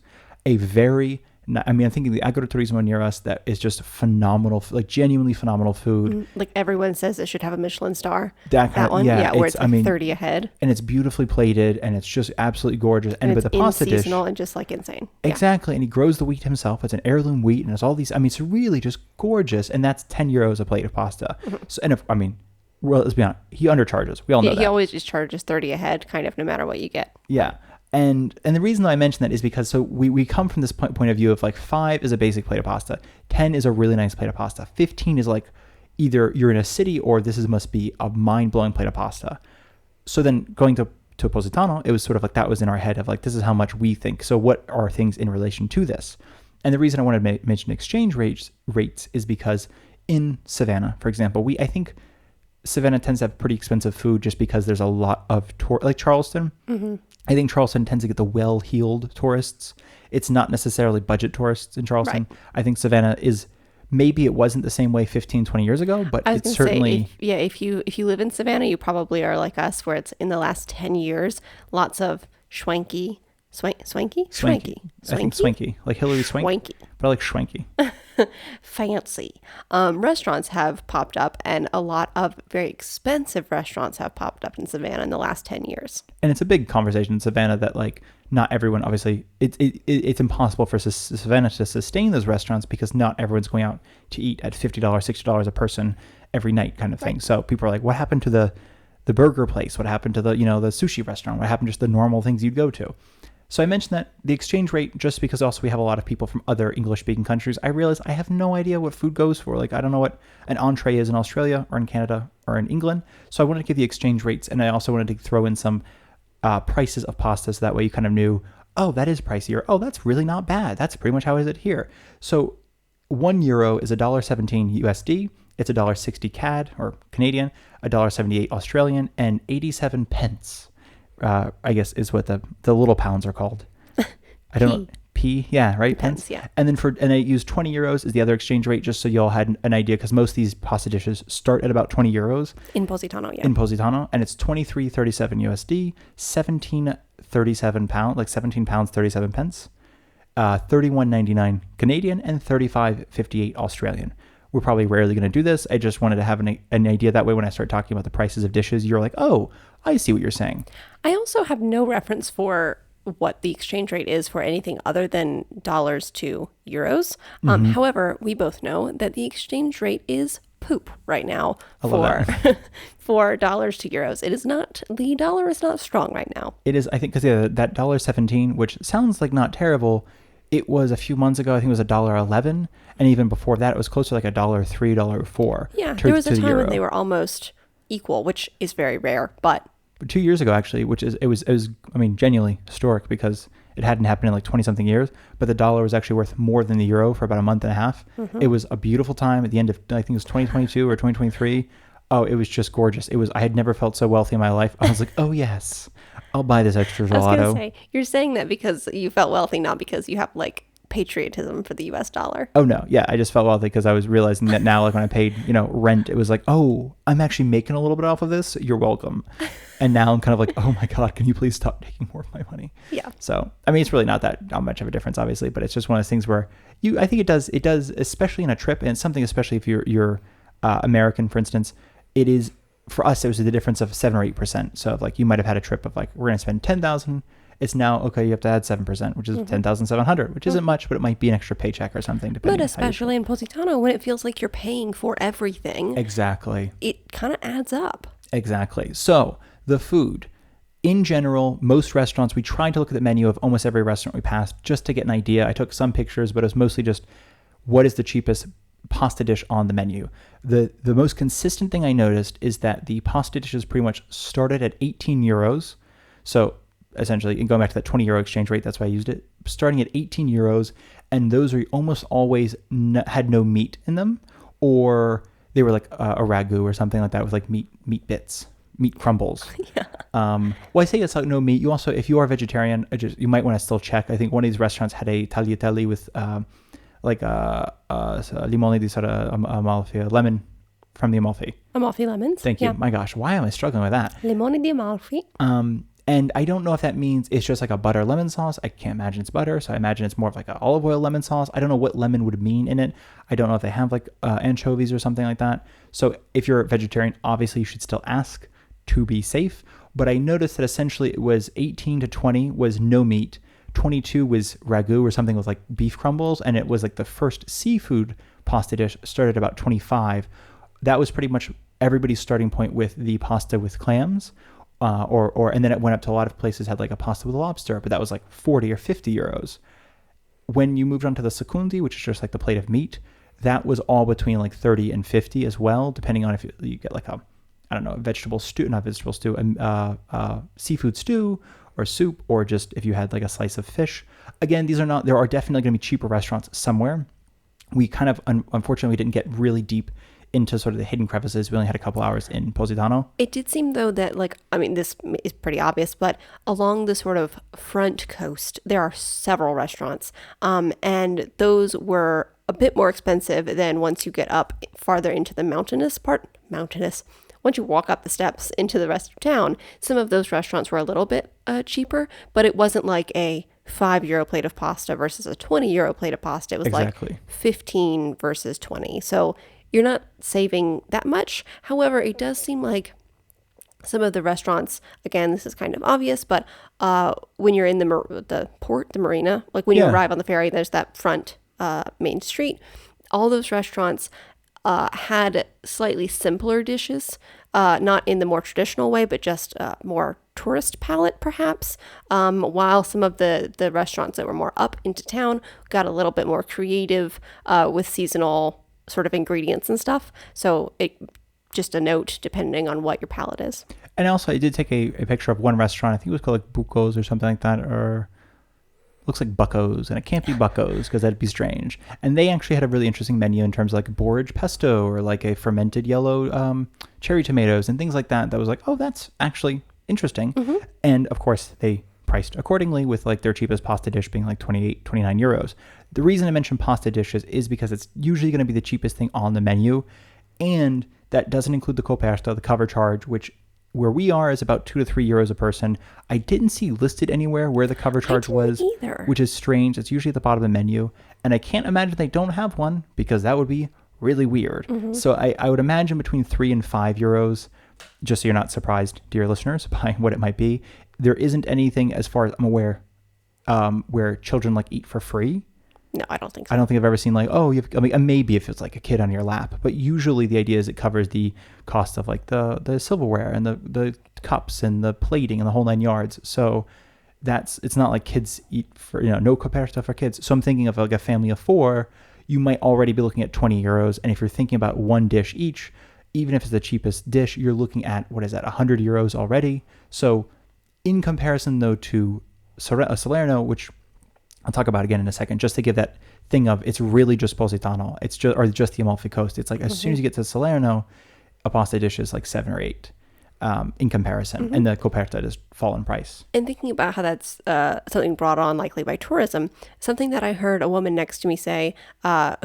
I'm thinking the Agriturismo near us that is just phenomenal, like genuinely phenomenal food. Like everyone says it should have a Michelin star. That one, yeah, where it's like 30 a head. And it's beautifully plated and it's just absolutely gorgeous. And but it's the pasta dish, seasonal and just like insane. Exactly. Yeah. And he grows the wheat himself. It's an heirloom wheat and it's all these, it's really just gorgeous. And that's €10 a plate of pasta. So, well, let's be honest, he undercharges. We all know that. He always just charges 30 a head, kind of, no matter what you get. Yeah. And the reason that I mention that is because we come from this point of view of like 5 is a basic plate of pasta. 10 is a really nice plate of pasta. 15 is like either you're in a city or must be a mind-blowing plate of pasta. So then going to to Positano, it was sort of like that was in our head of like, this is how much we think. So what are things in relation to this? And the reason I wanted to mention exchange rates is because in Savannah, for example, I think Savannah tends to have pretty expensive food just because there's a lot of like Charleston. Mm-hmm. I think Charleston tends to get the well-heeled tourists. It's not necessarily budget tourists in Charleston. Right. I think Savannah is, maybe it wasn't the same way 15, 20 years ago, but it's certainly... If you live in Savannah, you probably are like us, where it's in the last 10 years, lots of swanky. I think swanky, like Hillary Swank. Swanky. But I like schwanky. Fancy restaurants have popped up, and a lot of very expensive restaurants have popped up in Savannah in the last 10 years. And it's a big conversation in Savannah that like not everyone, obviously it's impossible for Savannah to sustain those restaurants because not everyone's going out to eat at $50, $60 a person every night kind of thing. Right. So people are like, what happened to the burger place? What happened to the sushi restaurant? What happened to just the normal things you'd go to? So I mentioned that the exchange rate, just because also we have a lot of people from other English-speaking countries, I realized I have no idea what food goes for. Like, I don't know what an entree is in Australia or in Canada or in England. So I wanted to give the exchange rates, and I also wanted to throw in some prices of pasta, so that way you kind of knew, oh, that is pricey, or oh, that's really not bad. That's pretty much how is it here. So €1 is $1.17 USD. It's $1.60 CAD or Canadian, $1.78 Australian, and 87 pence. I guess is what the little pounds are called. I don't know. P, yeah, right? Pence, yeah. And then I used €20 as the other exchange rate, just so you all had an idea, because most of these pasta dishes start at about €20. In Positano, yeah. In Positano, and it's 23.37 USD, 17.37 pound, like 17 pounds 37 pence, 31.99 Canadian, and 35.58 Australian. We're probably rarely going to do this. I just wanted to have an idea, that way when I start talking about the prices of dishes, you're like, oh, I see what you're saying. I also have no reference for what the exchange rate is for anything other than dollars to euros. However, we both know that the exchange rate is poop right now for dollars to euros. The dollar is not strong right now. It is, I think, because that $1.17, which sounds like not terrible, it was a few months ago, I think it was $1.11. And even before that, it was closer to like $1.03, $1.04. Yeah, there was a time when they were almost equal, which is very rare, but 2 years ago, actually, it was I mean, genuinely historic, because it hadn't happened in like 20 something years, but the dollar was actually worth more than the euro for about a month and a half. Mm-hmm. It was a beautiful time at the end of, I think it was 2022 or 2023. Oh, it was just gorgeous. I had never felt so wealthy in my life. I was like, oh yes, I'll buy this extra gelato. I was going to say, you're saying that because you felt wealthy, not because you have like patriotism for the US dollar. Oh no, yeah, I just felt wealthy because I was realizing that now, like when I paid, rent, it was like, oh, I'm actually making a little bit off of this. You're welcome. And now I'm kind of like, oh my God, can you please stop taking more of my money? Yeah. So, I mean, it's really not much of a difference, obviously, but it's just one of those things where I think it does, especially in a trip, and something, especially if you're American, for instance, it is, for us, it was the difference of 7 or 8%. So like you might have had a trip of like, we're going to spend 10,000. It's now, okay, you have to add 7%, which is 10,700, which isn't much, but it might be an extra paycheck or something. Depending but especially in Positano, when it feels like you're paying for everything. Exactly. It kind of adds up. Exactly. So the food, in general, most restaurants, we tried to look at the menu of almost every restaurant we passed just to get an idea. I took some pictures, but it was mostly just what is the cheapest pasta dish on the menu. The most consistent thing I noticed is that the pasta dishes pretty much started at €18. So essentially, going back to that €20 exchange rate, that's why I used it, starting at €18, and those are almost always had no meat in them, or they were like a ragu or something like that with like meat bits, meat crumbles. Yeah. Well, I say it's like no meat. You also, if you are vegetarian, you might want to still check. I think one of these restaurants had a tagliatelle with limone di Amalfi, lemon from the Amalfi. Amalfi lemons. Thank you. Yeah. My gosh, why am I struggling with that? Limone di Amalfi. And I don't know if that means it's just like a butter lemon sauce. I can't imagine it's butter, so I imagine it's more of like an olive oil lemon sauce. I don't know what lemon would mean in it. I don't know if they have like anchovies or something like that. So if you're a vegetarian, obviously you should still ask to be safe. But I noticed that essentially it was 18 to 20 was no meat, 22 was ragu or something with like beef crumbles, and it was like the first seafood pasta dish started about 25. That was pretty much everybody's starting point with the pasta with clams. And then it went up to a lot of places had like a pasta with lobster, but that was like 40 or 50 euros. When you moved on to the secondi, which is just like the plate of meat, that was all between like 30 and 50 as well, depending on if you get like I don't know, seafood stew or soup, or just if you had like a slice of fish. Again, there are definitely going to be cheaper restaurants somewhere. We kind of, unfortunately, didn't get really deep into sort of the hidden crevices. We only had a couple hours in Positano. It did seem, though, that, like, I mean, this is pretty obvious, but along the sort of front coast, there are several restaurants, and those were a bit more expensive than once you get up farther into the mountainous. Once you walk up the steps into the rest of town, some of those restaurants were a little bit cheaper, but it wasn't like a €5 plate of pasta versus a €20 plate of pasta. It was Exactly. like 15 versus 20. So you're not saving that much. However, it does seem like some of the restaurants, again, this is kind of obvious, but when you're in the port, the marina, like when you arrive on the ferry, there's that front main street. All those restaurants had slightly simpler dishes, not in the more traditional way, but just more tourist palette, perhaps, while some of the restaurants that were more up into town got a little bit more creative with seasonal sort of ingredients and stuff. So just a note, depending on what your palate is. And also, I did take a picture of one restaurant. I think it was called like Bucos or something like that, or looks like Bucco's, and it can't be Bucco's because that'd be strange. And they actually had a really interesting menu in terms of like borage pesto or like a fermented yellow cherry tomatoes and things like that. That was like, oh, that's actually interesting. Mm-hmm. And of course, they priced accordingly, with like their cheapest pasta dish being like 28, 29 euros. The reason I mentioned pasta dishes is because it's usually going to be the cheapest thing on the menu, and that doesn't include the coperta, the cover charge, which where we are is about 2 to 3 euros a person. I didn't see listed anywhere where the cover charge was, either, which is strange. It's usually at the bottom of the menu, and I can't imagine they don't have one, because that would be really weird. Mm-hmm. So I would imagine between 3 and 5 euros, just so you're not surprised, dear listeners, by what it might be. There isn't anything, as far as I'm aware, where children like eat for free. No, I don't think so. I don't think I've ever seen like, maybe if it's like a kid on your lap, but usually the idea is it covers the cost of like the silverware and the cups and the plating and the whole 9 yards. So it's not like kids eat for, no coperta for kids. So I'm thinking of like a family of 4, you might already be looking at 20 euros. And if you're thinking about one dish each, even if it's the cheapest dish, you're looking at, 100 euros already. So in comparison though to Salerno, which I'll talk about again in a second, just to give that thing of, it's really just Positano. It's just the Amalfi Coast. It's like, as soon as you get to Salerno, a pasta dish is like 7 or 8 in comparison. And the coperta does fall in price. And thinking about how that's something brought on likely by tourism, something that I heard a woman next to me say,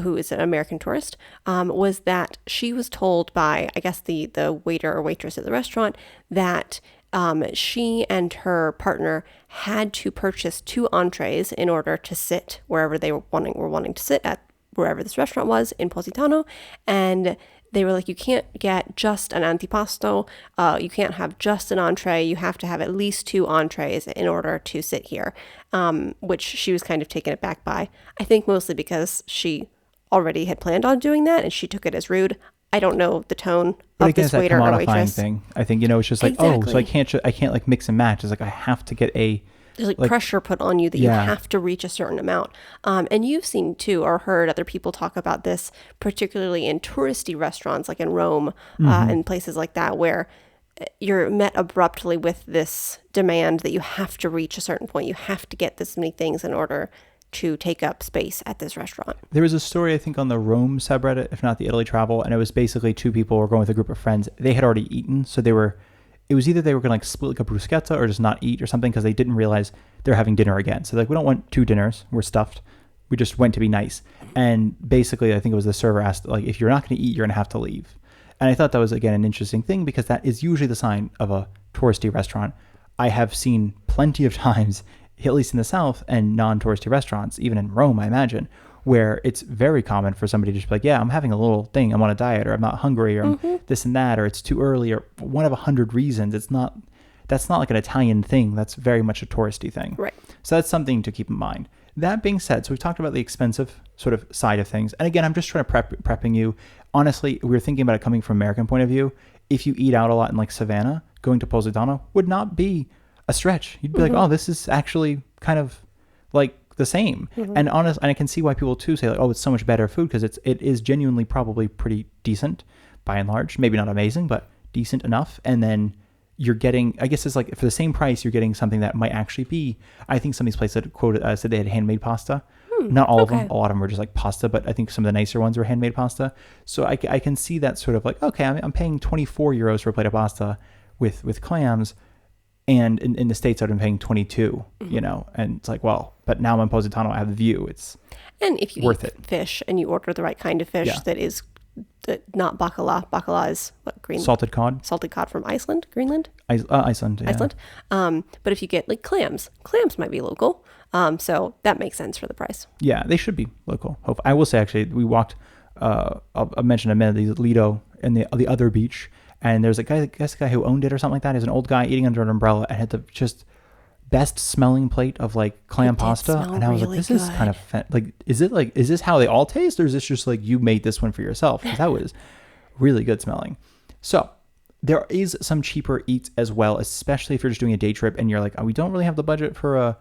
who is an American tourist, was that she was told by, I guess, the waiter or waitress at the restaurant that she and her partner had to purchase 2 entrees in order to sit wherever they were wanting to sit at, wherever this restaurant was in Positano. And they were like, you can't get just an antipasto. You can't have just an entree. You have to have at least 2 entrees in order to sit here, which she was kind of taken aback by. I think mostly because she already had planned on doing that and she took it as rude. I don't know the tone of this waiter or waitress. Thing. I think, it's just like, exactly. So I can't like mix and match. It's like, I have to get there's like pressure put on you that you have to reach a certain amount. And you've seen too, or heard other people talk about this, particularly in touristy restaurants, like in Rome and places like that, where you're met abruptly with this demand that you have to reach a certain point. You have to get this many things in order to take up space at this restaurant. There was a story, I think, on the Rome subreddit, if not the Italy travel, and it was basically 2 people were going with a group of friends. They had already eaten, so it was either they were going to like split like a bruschetta or just not eat or something, because they didn't realize they're having dinner again. So like, we don't want 2 dinners. We're stuffed. We just went to be nice. And basically, I think it was the server asked, like, if you're not going to eat, you're going to have to leave. And I thought that was, again, an interesting thing, because that is usually the sign of a touristy restaurant. I have seen plenty of times, at least in the South, and non-touristy restaurants, even in Rome, I imagine, where it's very common for somebody to just be like, yeah, I'm having a little thing, I'm on a diet, or I'm not hungry, or I'm this and that, or it's too early, or one of 100 reasons. That's not like an Italian thing. That's very much a touristy thing. Right. So that's something to keep in mind. That being said, so we've talked about the expensive sort of side of things. And again, I'm just trying to prepping you. Honestly, we were thinking about it coming from an American point of view. If you eat out a lot in like Savannah, going to Positano would not be a stretch. You'd be like, oh, this is actually kind of like the same. And I can see why people too say like, oh, it's so much better food, because it is genuinely probably pretty decent by and large. Maybe not amazing, but decent enough, and then you're getting, I guess it's like for the same price, you're getting something that might actually be, I think some of these places that quoted said they had handmade pasta. Not all of them. A lot of them were just like pasta, but I think some of the nicer ones were handmade pasta. So I can see that sort of like, okay, I'm paying 24 euros for a plate of pasta with clams. And in the States, I'd been paying 22, and it's like, well, but now I'm in Positano, I have the view. It's and if you worth eat it. Fish and you order the right kind of fish that is not bacala. Bacala is what, green? Salted cod. Salted cod from Iceland, Greenland? Iceland, yeah. Iceland. But if you get like clams might be local. So that makes sense for the price. Yeah, they should be local. I will say, actually, we walked, I'll mention in a minute, the Lido and the other beach. And there's a guy who owned it or something like that. He's an old guy eating under an umbrella and had the just best smelling plate of like clam pasta. And I was like, this is kind of is this how they all taste? Or is this just like you made this one for yourself? Because that was really good smelling. So there is some cheaper eats as well, especially if you're just doing a day trip and you're like, oh, we don't really have the budget for a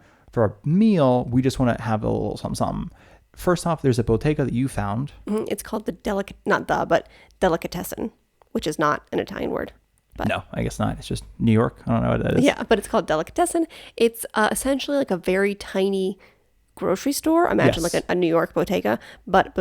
meal. We just want to have a little something. First off, there's a bottega that you found. It's called delicatessen, which is not an Italian word. But no, I guess not. It's just New York. I don't know what that is. Yeah, but it's called delicatessen. It's essentially like a very tiny grocery store. Imagine like a New York bodega. But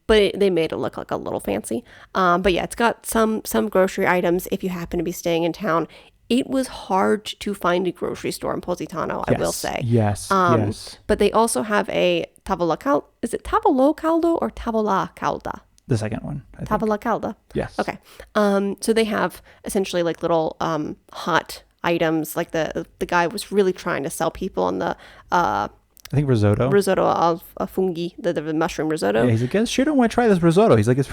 they made it look like a little fancy. But yeah, it's got some grocery items if you happen to be staying in town. It was hard to find a grocery store in Positano, I will say. Yes, yes. But they also have a tavola caldo. Is it tavolo caldo or tavola calda? The second one. Tavola calda. Yes. Okay. So they have essentially like little hot items. Like the guy was really trying to sell people on the I think risotto. Risotto al funghi, the mushroom risotto. Yeah, he's like, guys, sure don't want to try this risotto. He's like, it's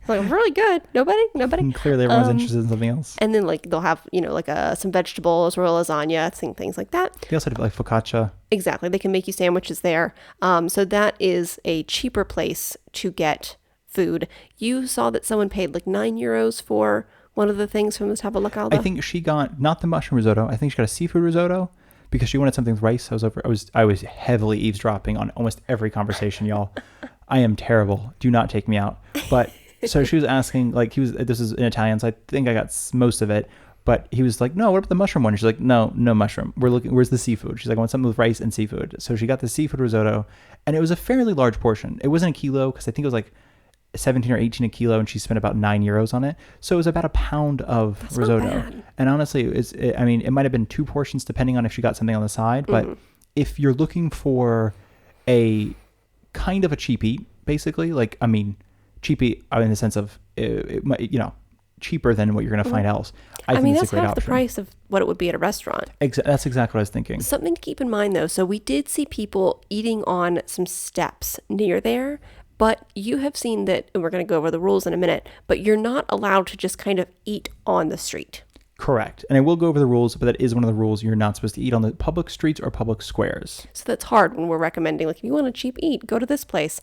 really good. Nobody. And clearly everyone's interested in something else. And then like they'll have like some vegetables or a lasagna, things like that. They also have like focaccia. Exactly. They can make you sandwiches there. So that is a cheaper place to get food. You saw that someone paid like 9 euros for one of the things from the tavola calda. I think she got not the mushroom risotto. I think she got a seafood risotto because she wanted something with rice. I was heavily eavesdropping on almost every conversation, y'all. I am terrible. Do not take me out. But so she was asking, like, this is in Italian, so I think I got most of it. But he was like, no, what about the mushroom one? She's like, no mushroom. Where's the seafood? She's like, I want something with rice and seafood. So she got the seafood risotto, and it was a fairly large portion. It wasn't a kilo because I think it was like 17 or 18 a kilo, and she spent about 9 euros on it. So it was about a pound of That's risotto. Not bad. And honestly, it might have been 2 portions depending on if she got something on the side. But if you're looking for a kind of a cheap eat, basically, cheap eat in the sense of, cheaper than what you're going to find else. I think that's it's a great half option. the price of what it would be at a restaurant. That's exactly what I was thinking. Something to keep in mind, though. So we did see people eating on some steps near there. But you have seen that, and we're going to go over the rules in a minute, but you're not allowed to just kind of eat on the street. Correct. And I will go over the rules, but that is one of the rules. You're not supposed to eat on the public streets or public squares. So that's hard when we're recommending, like, if you want a cheap eat, go to this place.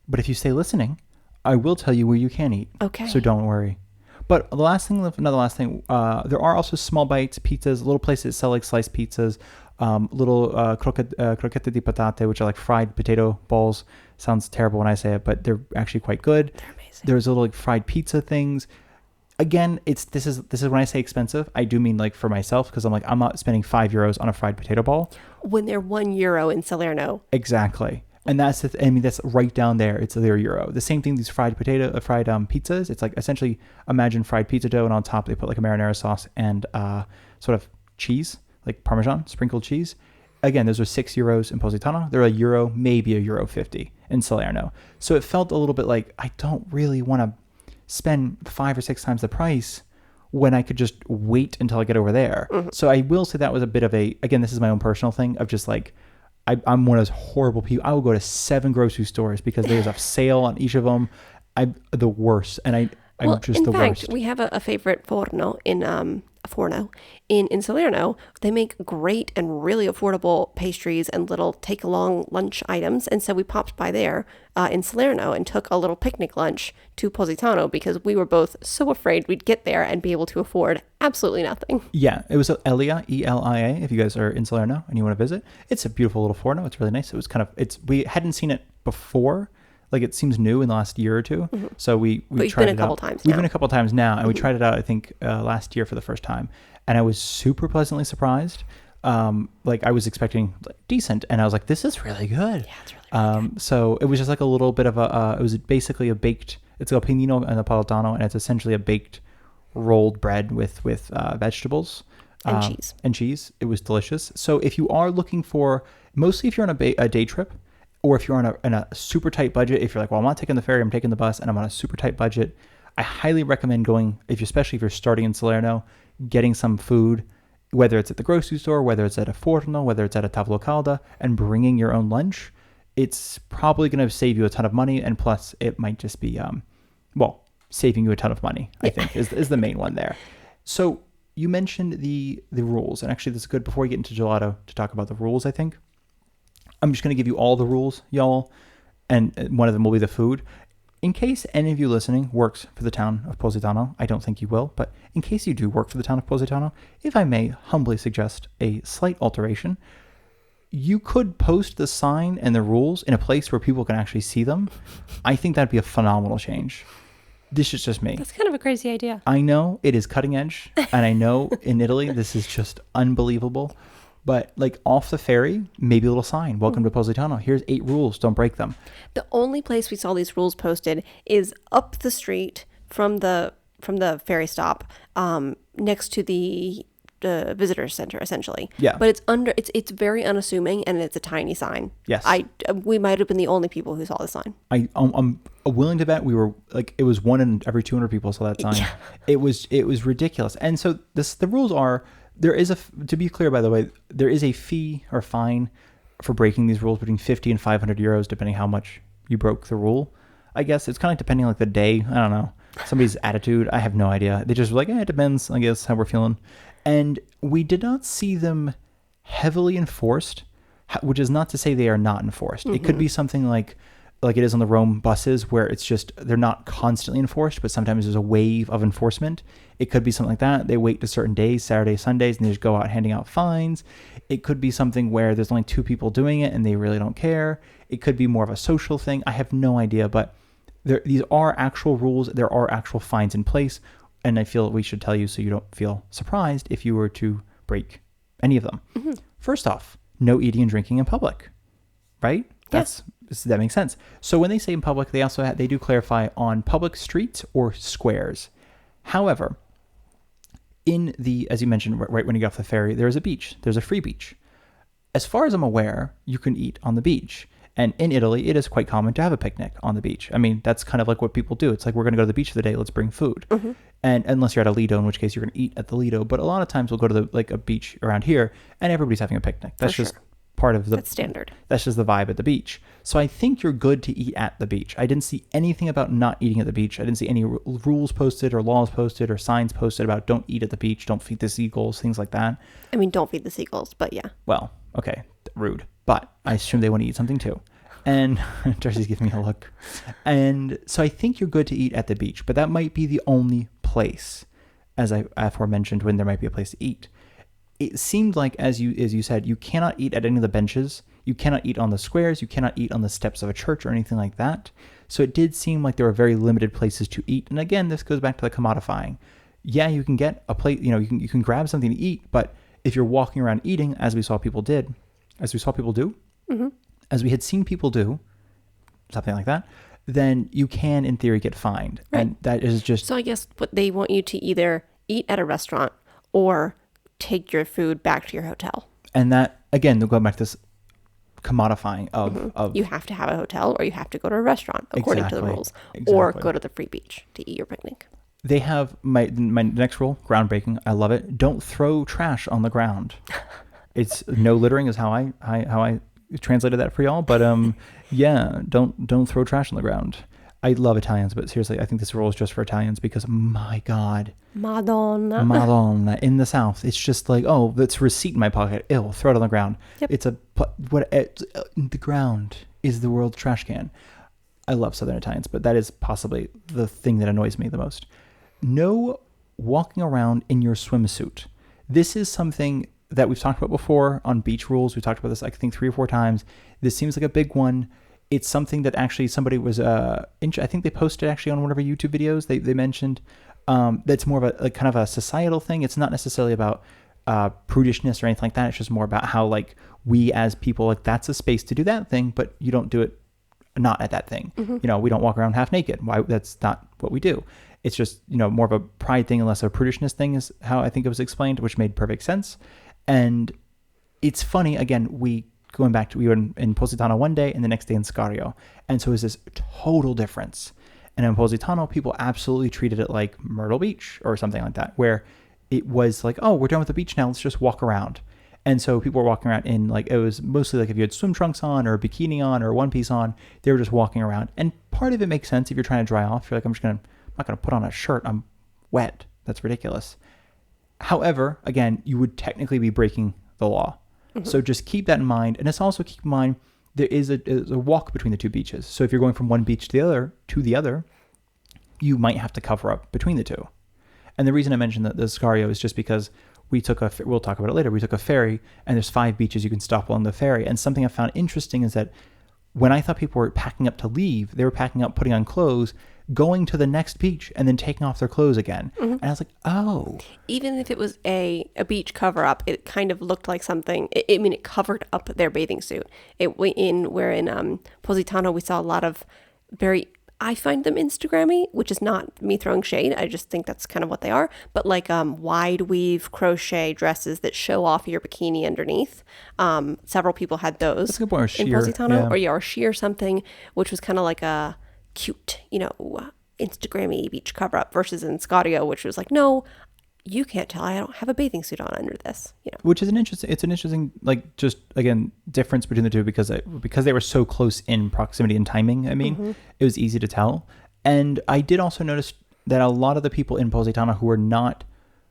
But if you stay listening, I will tell you where you can eat. Okay. So don't worry. But another last thing, there are also small bites, pizzas, little places that sell like sliced pizzas, little croquette di patate, which are like fried potato balls. Sounds terrible when I say it, but they're actually quite good. They're amazing. There's little like fried pizza things. Again, this is when I say expensive, I do mean like for myself, because I'm like, I'm not spending 5 euros on a fried potato ball. When they're €1 in Salerno. Exactly. And that's that's right down there. It's their euro. The same thing, these fried pizzas. It's like essentially imagine fried pizza dough, and on top they put like a marinara sauce and sort of cheese, like Parmesan, sprinkled cheese. Again, those are 6 euros in Positano. They're €1, maybe €1.50 in Salerno. So it felt a little bit like I don't really want to spend 5 or 6 times the price when I could just wait until I get over there. Mm-hmm. So I will say that was a bit of again, this is my own personal thing of just like, I'm one of those horrible people. I will go to 7 grocery stores because there's a sale on each of them. I'm the worst. And I'm just the worst. In fact, we have a favorite forno in Salerno. They make great and really affordable pastries and little take-along lunch items. And so we popped by there in Salerno and took a little picnic lunch to Positano because we were both so afraid we'd get there and be able to afford absolutely nothing. Yeah, it was Elia, Elia, if you guys are in Salerno and you want to visit. It's a beautiful little forno. It's really nice. It was we hadn't seen it before. Like it seems new in the last year or two. So we But you've tried been it a couple out. times We've now. been a couple times now, and we tried it out, I think, last year for the first time. And I was super pleasantly surprised. Like I was expecting like, decent, and I was like, this is really good. Yeah, it's really good. So it was just like a little bit of it was basically a baked, it's a panino and a Positano, and it's essentially a baked rolled bread with vegetables. And cheese. And cheese. It was delicious. So if you are looking for, mostly if you're on a day trip, or if you're on a super tight budget, if you're like, well, I'm not taking the ferry, I'm taking the bus, and I'm on a super tight budget, I highly recommend going, especially if you're starting in Salerno, getting some food, whether it's at the grocery store, whether it's at a forno, whether it's at a tavola calda, and bringing your own lunch. It's probably going to save you a ton of money, and plus it might just be, saving you a ton of money, I think, is the main one there. So you mentioned the rules, and actually this is good before we get into gelato to talk about the rules, I think. I'm just going to give you all the rules, y'all, and one of them will be the food. In case any of you listening works for the town of Positano, I don't think you will, but in case you do work for the town of Positano, if I may humbly suggest a slight alteration, you could post the sign and the rules in a place where people can actually see them. I think that'd be a phenomenal change. This is just me. That's kind of a crazy idea. I know it is cutting edge, and I know in Italy this is just unbelievable. But like off the ferry, maybe a little sign. Welcome to Positano. Here's 8 rules. Don't break them. The only place we saw these rules posted is up the street from the ferry stop, next to the visitor center, essentially. Yeah. But it's very unassuming, and it's a tiny sign. Yes. We might have been the only people who saw the sign. I'm willing to bet we were like, it was 1 in every 200 people saw that sign. Yeah. It was ridiculous. And so the rules are, there is to be clear, by the way, there is a fee or fine for breaking these rules between 50 and 500 euros, depending how much you broke the rule. I guess it's kind of depending on like the day. I don't know. Somebody's attitude. I have no idea. They just were like, it depends, I guess, how we're feeling. And we did not see them heavily enforced, which is not to say they are not enforced. It could be something like it is on the Rome buses, where it's just, they're not constantly enforced, but sometimes there's a wave of enforcement. It could be something like that. They wait to certain days, Saturdays, Sundays, and they just go out handing out fines. It could be something where there's only 2 people doing it and they really don't care. It could be more of a social thing. I have no idea, but these are actual rules. There are actual fines in place. And I feel we should tell you so you don't feel surprised if you were to break any of them. Mm-hmm. First off, no eating and drinking in public, right? That makes sense. So when they say in public, they do clarify on public streets or squares. However, as you mentioned, right when you get off the ferry, there's a beach. There's a free beach. As far as I'm aware, you can eat on the beach. And in Italy, it is quite common to have a picnic on the beach. I mean, that's kind of like what people do. It's like, we're going to go to the beach for the day. Let's bring food. Mm-hmm. And unless you're at a Lido, in which case you're going to eat at the Lido. But a lot of times we'll go to a beach around here and everybody's having a picnic. That's just part of that's standard. That's just the vibe at the beach. So I think you're good to eat at the beach. I didn't see anything about not eating at the beach. I didn't see any rules posted or laws posted or signs posted about don't eat at the beach, don't feed the seagulls, things like that. I mean, don't feed the seagulls, but yeah. Well, okay, rude. But I assume they want to eat something too. And Darcy's giving me a look. And so I think you're good to eat at the beach, but that might be the only place, as I aforementioned, when there might be a place to eat. It seemed like, as you said, you cannot eat at any of the benches. You cannot eat on the squares. You cannot eat on the steps of a church or anything like that. So it did seem like there were very limited places to eat. And again, this goes back to the commodifying. Yeah, you can get a plate, you can grab something to eat, but if you're walking around eating, as we saw people do, mm-hmm. as we had seen people do, something like that, then you can, in theory, get fined. Right. And that is just... So I guess they want you to either eat at a restaurant or take your food back to your hotel. And that, again, they'll go back to this commodifying of... Mm-hmm. of you have to have a hotel or you have to go to a restaurant, according to the rules. Exactly. Or go to the free beach to eat your picnic. They have my next rule, groundbreaking. I love it. Don't throw trash on the ground. It's no littering is how I translated that for y'all, but yeah, don't throw trash on the ground. I love Italians, but seriously, I think this rule is just for Italians because my God, Madonna, in the South, it's just like, oh, that's a receipt in my pocket. Ew, throw it on the ground. Yep. The ground is the world's trash can. I love Southern Italians, but that is possibly the thing that annoys me the most. No walking around in your swimsuit. This is something that we've talked about before on beach rules. We talked about this, I think, 3 or 4 times. This seems like a big one. It's something that actually somebody was, I think they posted actually on one of our YouTube videos. They mentioned that's more of a kind of a societal thing. It's not necessarily about prudishness or anything like that. It's just more about how like we as people, like that's a space to do that thing, but you don't do it not at that thing. You know, we don't walk around half naked. Why? That's not what we do. It's just, you know, more of a pride thing and less of a prudishness thing is how I think it was explained, which made perfect sense. And it's funny, again, we were in Positano one day and the next day in Scario. And so it was this total difference. And in Positano, people absolutely treated it like Myrtle Beach or something like that, where it was like, oh, we're done with the beach now. Let's just walk around. And so people were walking around in like, it was mostly like if you had swim trunks on or a bikini on or one piece on, they were just walking around. And part of it makes sense if you're trying to dry off. You're like, I'm not going to put on a shirt. I'm wet. That's ridiculous. However, again, you would technically be breaking the law. So just keep that in mind. And let's also keep in mind, there is a walk between the two beaches. So if you're going from one beach to the other, you might have to cover up between the two. And the reason I mentioned that the Scario is just because we'll talk about it later. We took a ferry and there's 5 beaches you can stop along the ferry. And something I found interesting is that when I thought people were packing up to leave, they were packing up, putting on clothes, going to the next beach and then taking off their clothes again. And I was like, oh. Even if it was a beach cover up, it kind of looked like something. It covered up their bathing suit. In Positano, we saw a lot of I find them Instagrammy, which is not me throwing shade. I just think that's kind of what they are. But like wide weave crochet dresses that show off your bikini underneath. Several people had those. That's a good point. Or sheer, in Positano, yeah. or sheer something, which was kind of like a cute, Instagrammy beach cover up versus in Scario, which was like, no, you can't tell I don't have a bathing suit on under this, Which is an interesting, like, just again, difference between the two because they were so close in proximity and timing. I mean, it was easy to tell. And I did also notice that a lot of the people in Positano who were not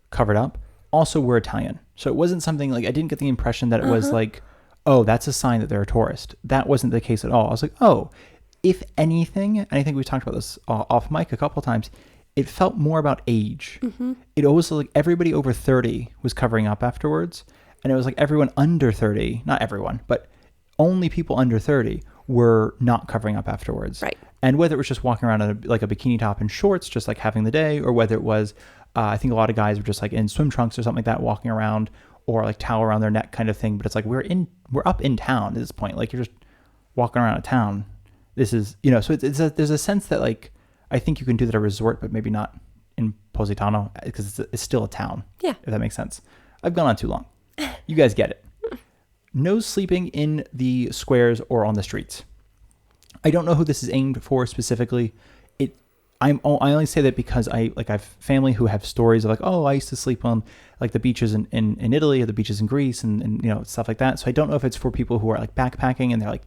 covered up also were Italian. So it wasn't something like, I didn't get the impression that it was like, oh, that's a sign that they're a tourist. That wasn't the case at all. I was like, oh, if anything, and I think we've talked about this off mic a couple of times, it felt more about age. It always like everybody over 30 was covering up afterwards. And it was like everyone under 30, not everyone, but only people under 30 were not covering up afterwards. Right. And whether it was just walking around in a bikini top and shorts, just like having the day, or whether it was, I think a lot of guys were just like in swim trunks or something like that, walking around, or like towel around their neck kind of thing. But it's like, we're up in town at this point. Like you're just walking around a town. This is, so there's a sense that like, I think you can do that at a resort, but maybe not in Positano because it's still a town. Yeah. If that makes sense. I've gone on too long. You guys get it. No sleeping in the squares or on the streets. I don't know who this is aimed for specifically. I only say that because I have family who have stories of like, oh, I used to sleep on like the beaches in Italy or the beaches in Greece and stuff like that. So I don't know if it's for people who are like backpacking and they're like,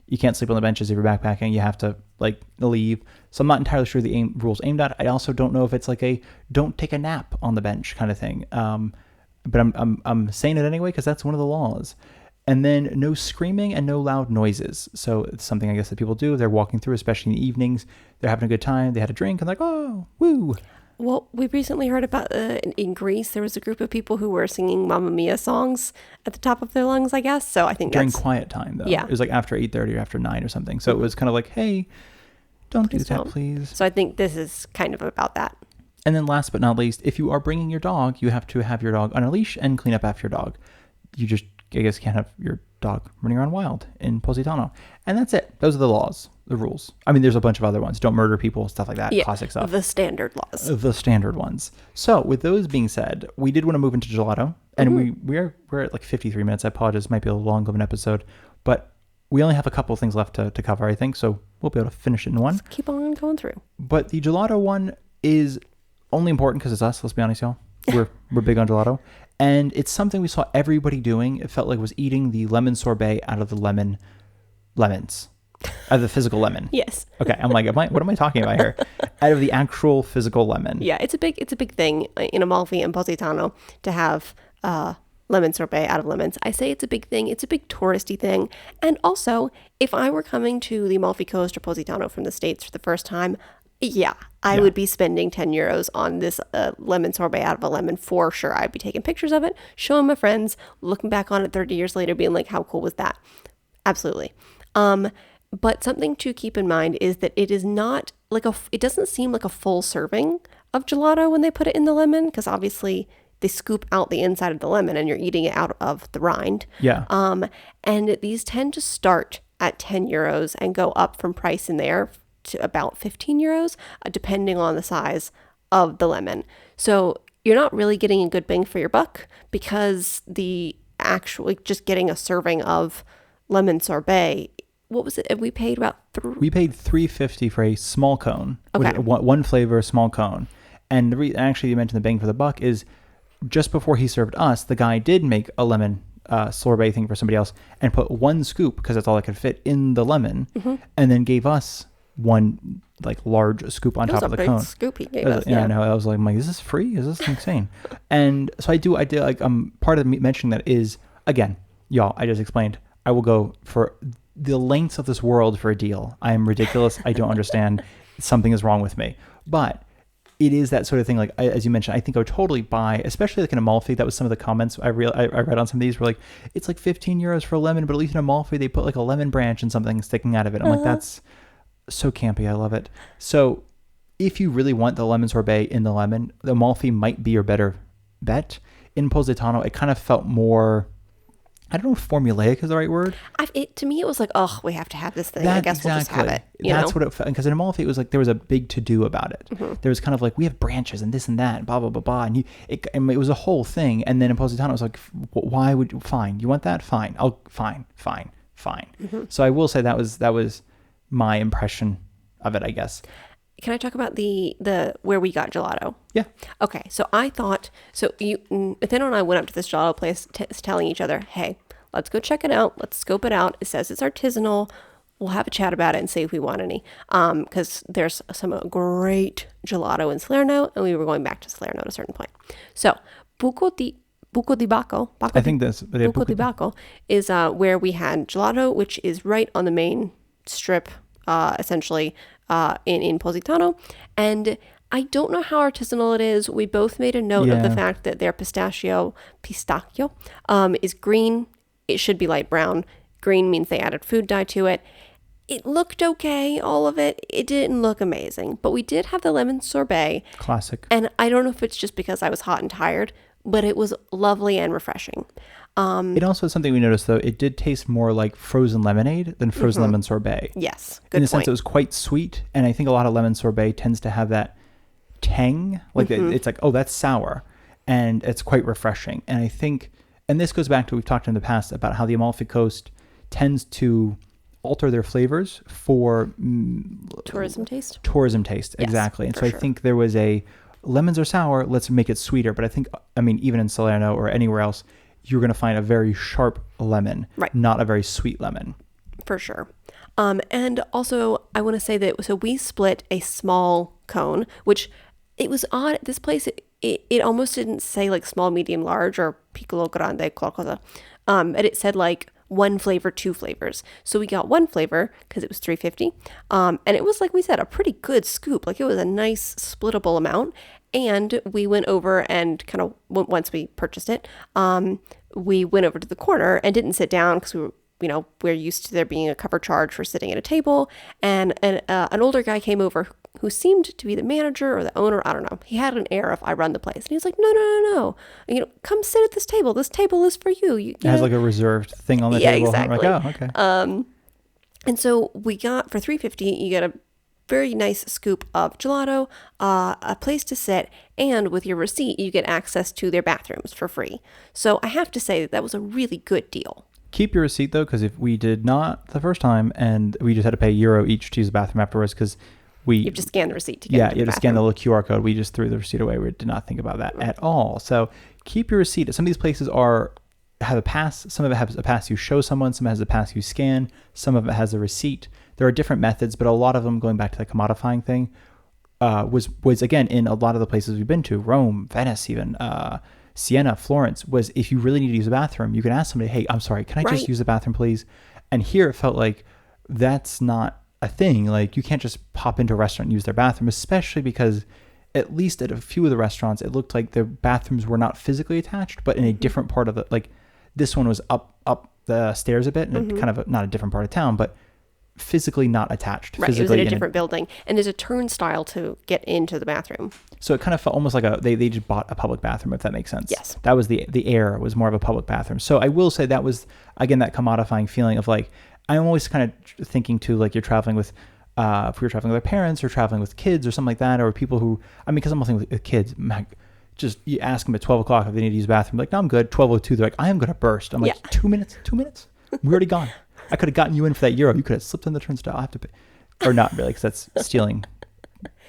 you can't sleep on the benches if you're backpacking. You have to like leave. So I'm not entirely sure the rules aimed at. I also don't know if it's like a don't take a nap on the bench kind of thing. But I'm saying it anyway because that's one of the laws. And then no screaming and no loud noises. So it's something I guess that people do. They're walking through, especially in the evenings. They're having a good time. They had a drink and like, oh, woo. Well, we recently heard about in Greece, there was a group of people who were singing Mamma Mia songs at the top of their lungs, I guess. So I think during quiet time, though. Yeah. It was like after 8:30 or after 9 or something. So it was kind of like, hey, don't do that, please. So I think this is kind of about that. And then last but not least, if you are bringing your dog, you have to have your dog on a leash and clean up after your dog. You just, I guess, can't have your dog running around wild in Positano. And that's it. Those are the laws, the rules. I mean, there's a bunch of other ones. Don't murder people, stuff like that. Yeah, classic stuff. the standard laws. The standard ones. So with those being said, we did want to move into gelato. And we're at like 53 minutes. I apologize. It might be a little long of an episode. But we only have a couple of things left to cover, I think. So we'll be able to finish it in one. Let's keep on going through. But the gelato one is only important because it's us. Let's be honest, y'all. We're big on gelato. And it's something we saw everybody doing. It felt like it was eating the lemon sorbet out of the lemons. Out of the physical lemon. Yes. Okay. I'm like, what am I talking about here? Out of the actual physical lemon. Yeah, it's a big thing in Amalfi and Positano to have lemon sorbet out of lemons. I say it's a big thing. It's a big touristy thing. And also, if I were coming to the Amalfi Coast or Positano from the States for the first time, I would be spending 10 euros on this lemon sorbet out of a lemon for sure. I'd be taking pictures of it, showing my friends, looking back on it 30 years later, being like, how cool was that? Absolutely. But something to keep in mind is that it is not like it doesn't seem like a full serving of gelato when they put it in the lemon, because obviously they scoop out the inside of the lemon and you're eating it out of the rind. Yeah. And these tend to start at 10 euros and go up from price in there to about 15 euros, depending on the size of the lemon. So you're not really getting a good bang for your buck, because just getting a serving of lemon sorbet, what was it? We paid about We paid $3.50 for a small cone. Okay. One flavor, small cone. And actually, you mentioned the bang for the buck is just before he served us, the guy did make a lemon sorbet thing for somebody else and put one scoop, because that's all I could fit, in the lemon, and then gave us one like large scoop on top of the cone. Scoop he gave us. Yeah, I know. I was like, is this free? Is this insane? And so I did like part of me mentioning that is, again, y'all, I just explained, I will go for the lengths of this world for a deal. I am ridiculous. I don't understand. Something is wrong with me. But it is that sort of thing. Like, as you mentioned, I think I would totally buy, especially like in Amalfi. That was some of the comments I read on some of these were like, it's like 15 euros for a lemon, but at least in Amalfi, they put like a lemon branch and something sticking out of it. I'm like, that's so campy. I love it. So if you really want the lemon sorbet in the lemon, the Amalfi might be your better bet. In Positano, it kind of felt more, I don't know if formulaic is the right word. To me, it was like, oh, we have to have this thing. I guess we'll just have it. That's what it felt. Because in Amalfi, it was like there was a big to-do about it. There was kind of like, we have branches and this and that, and blah, blah, blah, blah. And it was a whole thing. And then in Positano, it was like, why would you, fine. You want that? Fine. Fine. So I will say that was my impression of it, I guess. Can I talk about the where we got gelato? Yeah. Okay. So I thought, Nathaniel and I went up to this gelato place telling each other, hey, let's go check it out. Let's scope it out. It says it's artisanal. We'll have a chat about it and see if we want any. Because there's some great gelato in Salerno, and we were going back to Salerno at a certain point. So Buco di Bacco. I think that's Buco di Bacco is where we had gelato, which is right on the main strip, essentially, in Positano. And I don't know how artisanal it is. We both made a note of the fact that their pistachio is green. It should be light brown. Green means they added food dye to it. It looked okay, all of it. It didn't look amazing. But we did have the lemon sorbet. Classic. And I don't know if it's just because I was hot and tired, but it was lovely and refreshing. It also is something we noticed, though. It did taste more like frozen lemonade than frozen lemon sorbet. Yes, good point. In the sense it was quite sweet, and I think a lot of lemon sorbet tends to have that tang. Like it's like, oh, that's sour, and it's quite refreshing. And I think, and this goes back to what we've talked in the past about how the Amalfi Coast tends to alter their flavors for tourism taste. Yes, exactly. And so sure. I think there was a lemons are sour, let's make it sweeter. But I mean, even in Salerno or anywhere else, you're going to find a very sharp lemon, right? Not a very sweet lemon. For sure. And also, I want to say that, so we split a small cone, which it was odd. This place, it almost didn't say like small, medium, large, or piccolo, grande, qualcosa. And it said like one flavor, two flavors. So we got one flavor because it was $3.50. And it was, like we said, a pretty good scoop. Like it was a nice splittable amount. And we went over and kind of, once we purchased it, we went over to the corner and didn't sit down because we're used to there being a cover charge for sitting at a table. And an older guy came over who seemed to be the manager or the owner. I don't know. He had an air of, I run the place. And he was like, no. Come sit at this table. This table is for you. It has like a reserved thing on the table. Yeah, exactly. Like, oh, okay. And so we got, for $3.50, you get a very nice scoop of gelato, a place to sit, and with your receipt, you get access to their bathrooms for free. So I have to say that was a really good deal. Keep your receipt, though, because if we did not the first time, and we just had to pay €1 each to use the bathroom afterwards, because you have to scan the receipt to get into the you have to scan the little QR code. We just threw the receipt away. We did not think about that at all. So keep your receipt. Some of these places have a pass. Some of it has a pass you show someone. Some has a pass you scan. Some of it has a receipt. There are different methods, but a lot of them, going back to the commodifying thing, was again in a lot of the places we've been to, Rome, Venice, even Siena, Florence, was if you really need to use a bathroom, you can ask somebody, hey, I'm sorry, can I just use the bathroom, please? And here it felt like that's not a thing. Like you can't just pop into a restaurant and use their bathroom, especially because at least at a few of the restaurants, it looked like the bathrooms were not physically attached, but in a different part of the, like this one was up the stairs a bit, and kind of not a different part of town, but physically not attached. Right, Physically it was in a different building. And there's a turnstile to get into the bathroom. So it kind of felt almost like they just bought a public bathroom, if that makes sense. Yes. That was the air was more of a public bathroom. So I will say that was, again, that commodifying feeling of like, I'm always kind of thinking too, like you're traveling with, if you're traveling with their parents or traveling with kids or something like that, or people who, I mean, because I'm thinking with kids, just you ask them at 12 o'clock if they need to use the bathroom. Like, no, I'm good. 12:02, they're like, I am going to burst. I'm like, 2 minutes? We're already gone. I could have gotten you in for that euro. You could have slipped in the turnstile. I have to pay. Or not really, because that's stealing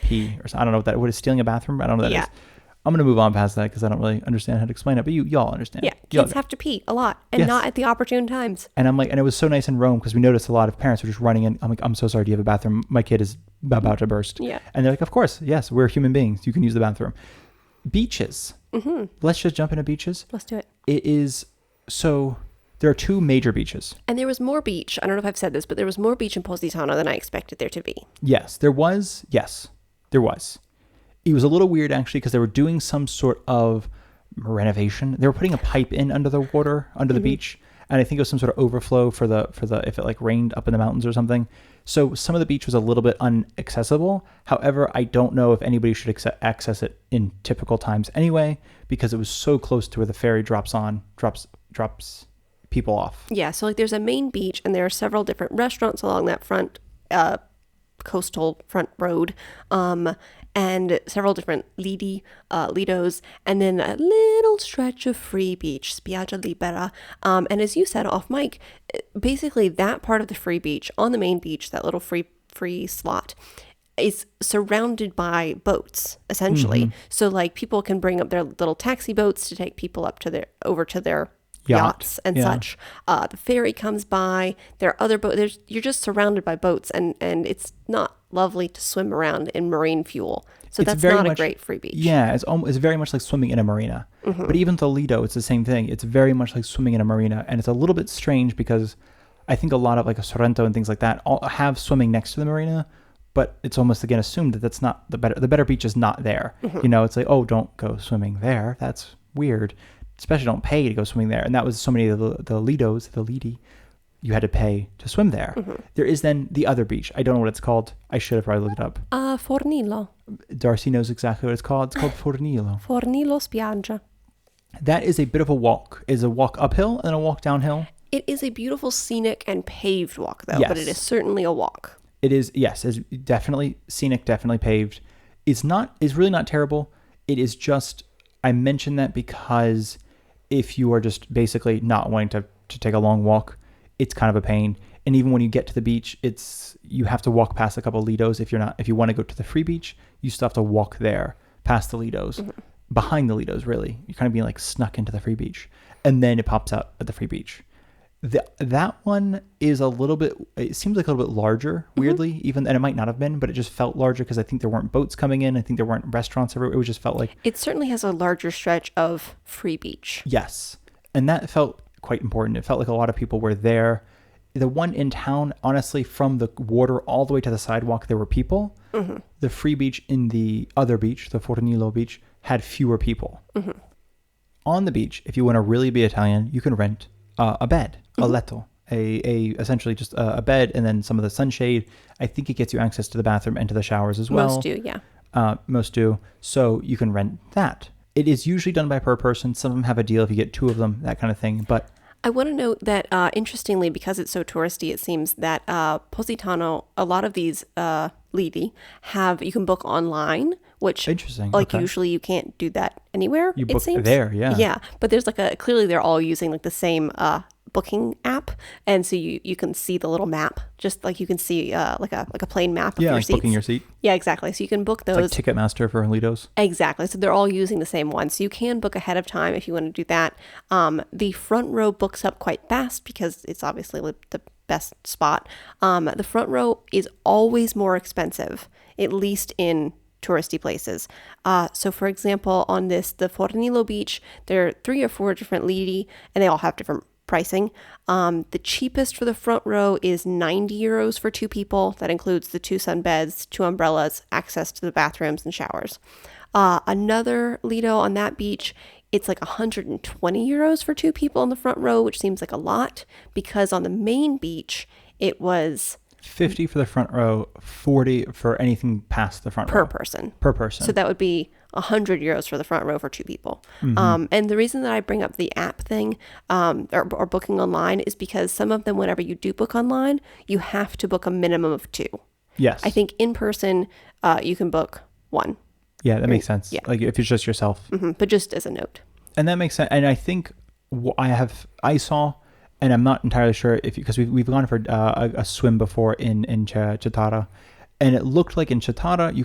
pee or something. I don't know what is stealing a bathroom? I don't know what that is. I'm going to move on past that because I don't really understand how to explain it, but y'all understand. Yeah, kids have to pee a lot and not at the opportune times. And I'm like, and it was so nice in Rome because we noticed a lot of parents were just running in. I'm like, I'm so sorry, do you have a bathroom? My kid is about to burst. Yeah. And they're like, of course, yes, we're human beings. You can use the bathroom. Beaches. Mm-hmm. Let's just jump into beaches. Let's do it. It is, so there are 2 major beaches. And there was more beach. I don't know if I've said this, but there was more beach in Positano than I expected there to be. Yes, there was. Yes, there was. It was a little weird actually because they were doing some sort of renovation. They were putting a pipe in under the water, under the beach. And I think it was some sort of overflow for the if it like rained up in the mountains or something. So some of the beach was a little bit inaccessible. However, I don't know if anybody should access it in typical times anyway, because it was so close to where the ferry drops people off. Yeah, so like there's a main beach and there are several different restaurants along that front coastal front road, and several different lidos, and then a little stretch of free beach, spiaggia libera. And as you said off mic, basically that part of the free beach on the main beach, that little free slot, is surrounded by boats essentially. Mm-hmm. So like people can bring up their little taxi boats to take people up to over to their yachts and such. The ferry comes by. There are other boats. You're just surrounded by boats, and it's not lovely to swim around in marine fuel. So that's not a great free beach. Yeah, it's very much like swimming in a marina. Mm-hmm. But even the Lido, it's the same thing. It's very much like swimming in a marina, and it's a little bit strange because I think a lot of like a Sorrento and things like that all have swimming next to the marina, but it's almost again assumed that that's not the better beach is not there. Mm-hmm. You know, it's like, oh, don't go swimming there. That's weird. Especially don't pay to go swimming there. And that was so many of the Lidos, the Lidi, you had to pay to swim there. Mm-hmm. There is then the other beach. I don't know what it's called. I should have probably looked it up. Fornillo. Darcy knows exactly what it's called. It's called Fornillo. Fornillo spiaggia. That is a bit of a walk. It's a walk uphill and then a walk downhill. It is a beautiful scenic and paved walk though, but it is certainly a walk. It is, yes, it's definitely scenic, definitely paved. It's really not terrible. It is just, I mention that because if you are just basically not wanting to take a long walk, it's kind of a pain. And even when you get to the beach, you have to walk past a couple of Lidos. If you want to go to the free beach, you still have to walk there past the Lidos, behind the Lidos, really. You're kind of being like snuck into the free beach. And then it pops out at the free beach. That one is it seems like a little bit larger, weirdly, and it might not have been, but it just felt larger because I think there weren't boats coming in. I think there weren't restaurants everywhere. It just felt like... It certainly has a larger stretch of free beach. Yes. And that felt quite important. It felt like a lot of people were there. The one in town, honestly, from the water all the way to the sidewalk, there were people. Mm-hmm. The free beach in the other beach, the Fornillo beach, had fewer people. Mm-hmm. On the beach, if you want to really be Italian, you can rent a bed, a letto, essentially just a bed and then some of the sunshade. I think it gets you access to the bathroom and to the showers as well. Most do, yeah. Most do. So you can rent that. It is usually done by per person. Some of them have a deal if you get 2 of them, that kind of thing. But I want to note that, interestingly, because it's so touristy, it seems that Positano, a lot of these lidi you can book online, which interesting. Like usually you can't do that anywhere. You book it seems. There, yeah. Yeah, but there's clearly they're all using like the same booking app, and so you can see the little map, just like you can see like a plain map of your seats. Booking your seat. Yeah, exactly. So you can book those. It's like Ticketmaster for Lidos. Exactly. So they're all using the same one. So you can book ahead of time if you want to do that. The front row books up quite fast because it's obviously the best spot. The front row is always more expensive, at least in touristy places. So for example, on the Fornillo beach, there are 3 or 4 different lidi, and they all have different pricing. The cheapest for the front row is 90 euros for 2 people. That includes the 2 sunbeds, 2 umbrellas, access to the bathrooms and showers. Another Lido on that beach, it's like 120 euros for 2 people in the front row, which seems like a lot because on the main beach, it was $50 for the front row, $40 for anything past the front row. Per person. So that would be €100 for the front row for 2 people. And the reason that I bring up the app thing or booking online is because some of them, whenever you do book online, you have to book a minimum of 2. Yes. I think in person, you can book 1. Yeah, that makes sense. Yeah. Like if it's just yourself. But just as a note. And that makes sense. And I think I saw, and I'm not entirely sure if, because we've gone for a swim before in Chitara, and it looked like in Chitara you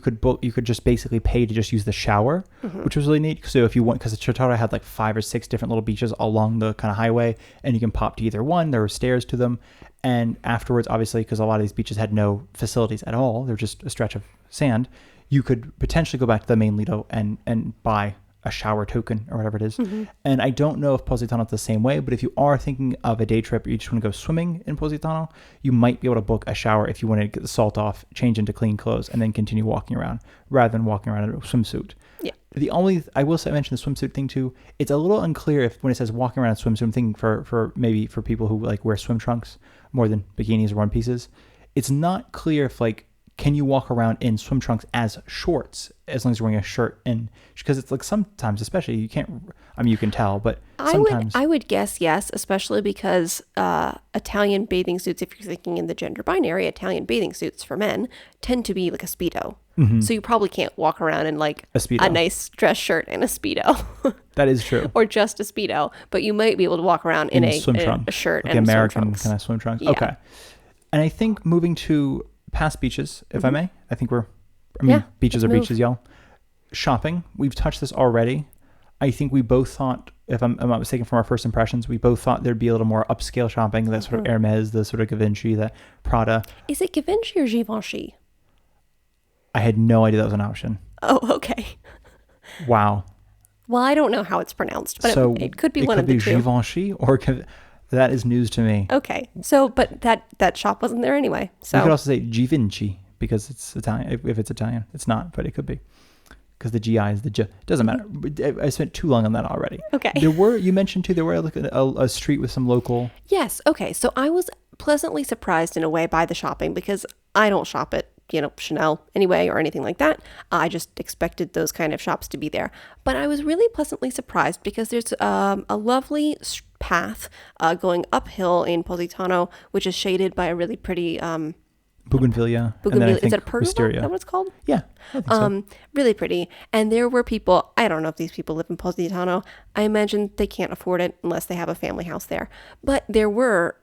could just basically pay to just use the shower, which was really neat. So if you want, because Chitara had like 5 or 6 different little beaches along the kind of highway, and you can pop to either one. There were stairs to them, and afterwards, obviously, because a lot of these beaches had no facilities at all, they're just a stretch of sand, you could potentially go back to the main Lido and buy a shower token or whatever it is. And I don't know if Positano is the same way, but if you are thinking of a day trip or you just want to go swimming in Positano, you might be able to book a shower if you want to get the salt off, change into clean clothes, and then continue walking around rather than walking around in a swimsuit. Yeah. I will say, I mentioned the swimsuit thing too. It's a little unclear if when it says walking around in swimsuit, I'm thinking for maybe for people who like wear swim trunks more than bikinis or one pieces. It's not clear if like, can you walk around in swim trunks as shorts as long as you're wearing a shirt? And because it's like sometimes, especially you can't, I mean, you can tell, but sometimes. I would guess yes, especially because Italian bathing suits, if you're thinking in the gender binary, Italian bathing suits for men tend to be like a Speedo. So you probably can't walk around in like a nice dress shirt and a Speedo. That is true. Or just a Speedo, but you might be able to walk around in a swim trunk, a shirt like and American swim trunks. kind of swim trunks. Yeah. Okay. And I think moving to past beaches, if I may, I think beaches are beaches, y'all. Shopping, we've touched this already. I think we both thought, if I'm not mistaken from our first impressions, we both thought there'd be a little more upscale shopping, that sort of Hermes, the sort of Givenchy, that Prada. Is it Givenchy or Givenchy? I had no idea that was an option. Oh, okay. Wow. Well, I don't know how it's pronounced, but so it could be one of the two. Givenchy or that is news to me. Okay. So, but that shop wasn't there anyway. So you could also say Givenchy because it's Italian. If it's Italian, it's not, but it could be. Because the GI is the J. Doesn't matter. I spent too long on that already. Okay. You mentioned too, there were like a street with some local. Yes. Okay. So I was pleasantly surprised in a way by the shopping because I don't shop at, Chanel anyway or anything like that. I just expected those kind of shops to be there. But I was really pleasantly surprised because there's a lovely path going uphill in Positano, which is shaded by a really pretty Bougainvillea. Is it a pergola? Is that what it's called? Yeah, I think so. Really pretty. And there were people, I don't know if these people live in Positano. I imagine they can't afford it unless they have a family house there. But there were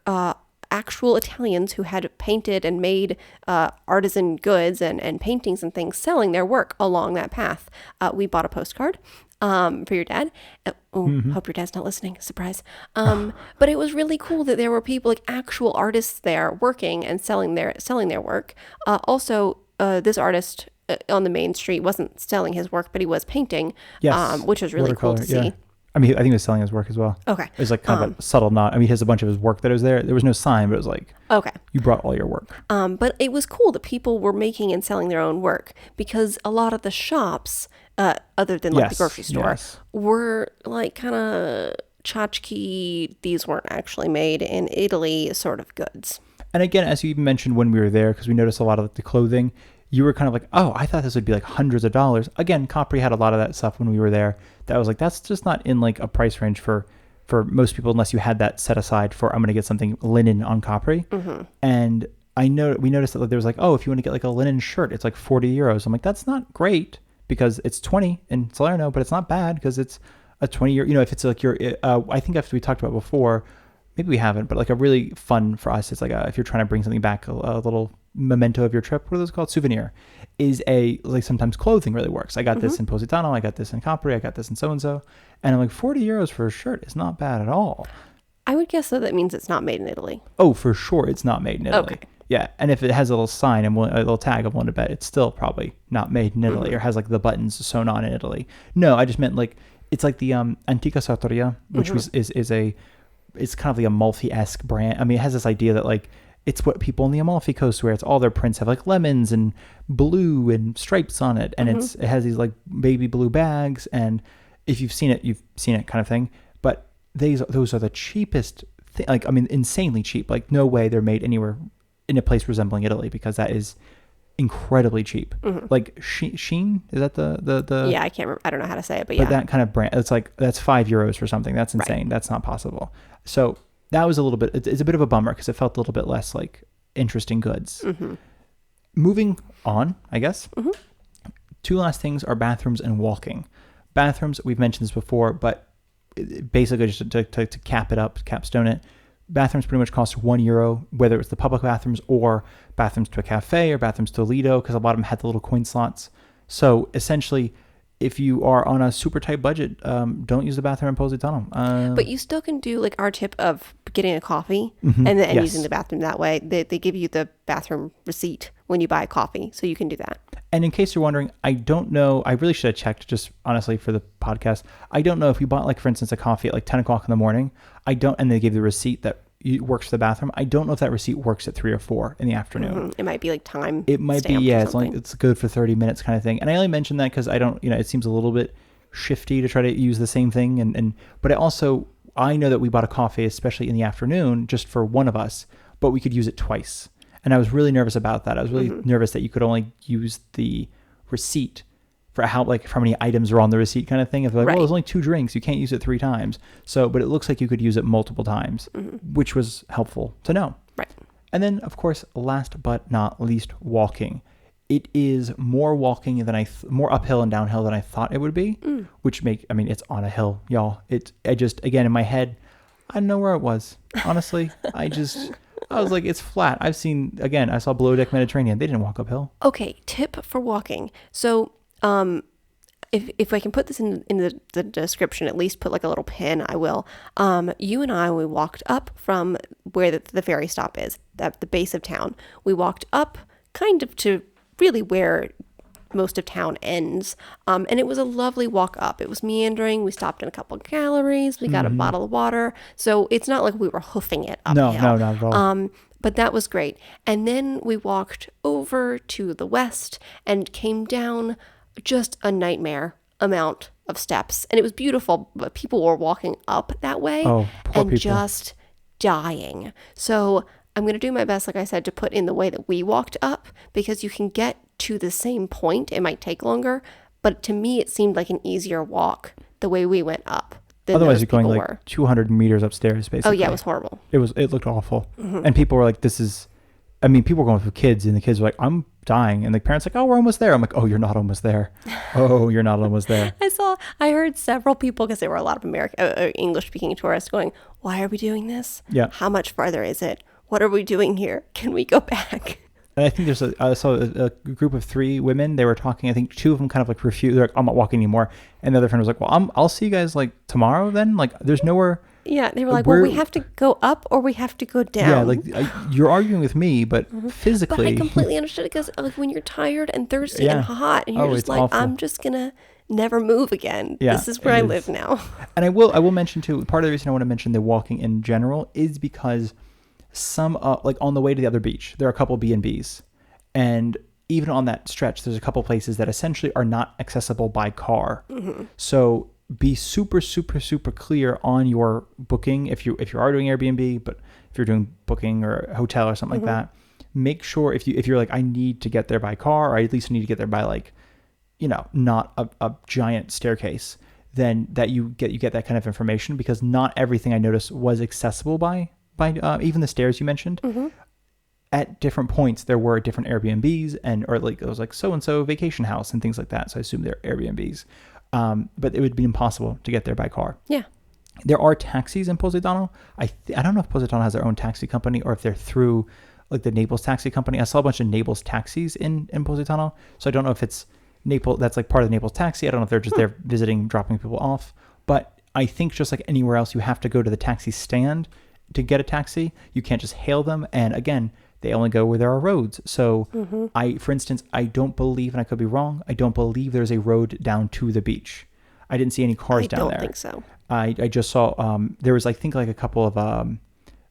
actual Italians who had painted and made artisan goods and paintings and things selling their work along that path. We bought a postcard for your dad. Hope your dad's not listening. Surprise. But it was really cool that there were people, like actual artists there working and selling their work. Also, this artist on the main street wasn't selling his work, but he was painting, which was really cool to see. I mean, I think he was selling his work as well. Okay. It was like kind of a subtle nod. I mean, he has a bunch of his work that was there. There was no sign, but it was like, okay, you brought all your work. But it was cool that people were making and selling their own work because a lot of the shops, other than like the grocery store, were like kind of tchotchke, these weren't actually made in Italy sort of goods. And again, as you even mentioned when we were there, because we noticed a lot of the clothing, you were kind of like, oh, I thought this would be like hundreds of dollars. Again, Capri had a lot of that stuff when we were there. That was like, that's just not in like a price range for most people, unless you had that set aside for, I'm going to get something linen on Capri. And we noticed that there was like, oh, if you want to get like a linen shirt, it's like €40. I'm like, that's not great because it's 20 in Salerno, but it's not bad because it's a 20-year, if it's like I think after we talked about before, maybe we haven't, but like a really fun for us, it's like if you're trying to bring something back, a little memento of your trip, what are those called? Souvenir, is like sometimes clothing really works. I got this in Positano, I got this in Capri, I got this in so-and-so. And I'm like, €40 for a shirt is not bad at all. I would guess that means it's not made in Italy. Oh, for sure it's not made in Italy. Okay. Yeah, and if it has a little sign and a little tag, I'm willing to bet it's still probably not made in Italy or has like the buttons sewn on in Italy. No, I just meant like, it's like the Antica Sartoria, which it's kind of like a Amalfi-esque brand. I mean, it has this idea that like, it's what people on the Amalfi Coast wear. It's all their prints have like lemons and blue and stripes on it. And it has these like baby blue bags. And if you've seen it kind of thing. But those are the cheapest, insanely cheap. Like no way they're made anywhere in a place resembling Italy, because that is incredibly cheap. Like Sheen, is that the Yeah, I can't remember. I don't know how to say it, but but yeah. that kind of brand, it's like, that's €5 for something. That's insane. Right. That's not possible. So that was a little bit, it's a bit of a bummer because it felt a little bit less like interesting goods. Moving on, I guess. Two last things are bathrooms and walking. Bathrooms, we've mentioned this before, but basically just to capstone it, bathrooms pretty much cost €1, whether it's the public bathrooms or bathrooms to a cafe or bathrooms to a Lido, because a lot of them had the little coin slots. So essentially, if you are on a super tight budget, don't use the bathroom in Positano. But you still can do like our tip of getting a coffee and then Yes. using the bathroom that way. They give you the bathroom receipt when you buy a coffee, so you can do that. And in case you're wondering, I don't know, I really should have checked just honestly for the podcast. I don't know if you bought, like, for instance, a coffee at like 10 o'clock in the morning, and they give the receipt that works for the bathroom. I don't know if that receipt works at 3 or 4 in the afternoon. It might be like time. It might be, yeah, it's good for 30 minutes kind of thing. And I only mentioned that because I don't, it seems a little bit shifty to try to use the same thing. But I know that we bought a coffee, especially in the afternoon, just for one of us, but we could use it twice. And I was really nervous about that. I was really nervous that you could only use the receipt for how many items are on the receipt kind of thing. If like, well, there's only 2 drinks, you can't use it 3 times. So, but it looks like you could use it multiple times, which was helpful to know. Right. And then, of course, last but not least, walking. It is more walking than more uphill and downhill than I thought it would be, it's on a hill, y'all. Again, in my head, I don't know where it was. Honestly, I was like, it's flat. I saw Below Deck Mediterranean. They didn't walk uphill. Okay, tip for walking. So, if I can put this in the description, at least put like a little pin, I will. You and I, we walked up from where the ferry stop is, at the base of town. We walked up kind of to really where most of town ends. And it was a lovely walk up. It was meandering. We stopped in a couple of galleries. We got a bottle of water. So it's not like we were hoofing it uphill. No, not at all. But that was great. And then we walked over to the west and came down just a nightmare amount of steps. And it was beautiful, but people were walking up that way and people. Just dying. So I'm going to do my best, like I said, to put in the way that we walked up, because you can get to the same point. It might take longer, but to me, it seemed like an easier walk the way we went up. Otherwise, you're going like 200 meters upstairs, basically. Oh yeah, it was horrible. It looked awful. And people were like, people were going with kids, and the kids were like, I'm dying. And the parents were like, oh, we're almost there. I'm like, oh, you're not almost there. Oh, you're not almost there. I heard several people, because there were a lot of English speaking tourists going, why are we doing this? Yeah. How much farther is it? What are we doing here? Can we go back? And I think I saw a group of 3 women. They were talking. I think 2 of them kind of like refused. They're like, I'm not walking anymore. And the other friend was like, well, I'll see you guys like tomorrow then. Like, there's nowhere. Yeah, they were like, well, we have to go up or we have to go down. Yeah, like you're arguing with me, but physically. But I completely understood it, because like when you're tired and thirsty and hot, and you're just like, awful. I'm just gonna never move again. Yeah, this is where I live now. And I will mention too, part of the reason I want to mention the walking in general is because some like on the way to the other beach, there are a couple B&Bs, and even on that stretch, there's a couple places that essentially are not accessible by car. So be super, super, super clear on your booking. If you are doing Airbnb, but if you're doing booking or a hotel or something like that, make sure if you're like, I need to get there by car, or I at least need to get there by like, not a giant staircase, then that you get that kind of information, because not everything I noticed was accessible by even the stairs you mentioned. At different points, there were different Airbnbs, or like it was like so-and-so vacation house and things like that. So I assume they're Airbnbs. But it would be impossible to get there by car. Yeah. There are taxis in Positano. I don't know if Positano has their own taxi company or if they're through like the Naples taxi company. I saw a bunch of Naples taxis in Positano. So I don't know if it's Naples, that's like part of the Naples taxi. I don't know if they're just there visiting, dropping people off. But I think just like anywhere else, you have to go to the taxi stand to get a taxi. You can't just hail them. And again, they only go where there are roads. So for instance, I don't believe, and I could be wrong, I don't believe there's a road down to the beach. I didn't see any cars down there. I don't think so. I just saw, there was, I think, like a couple of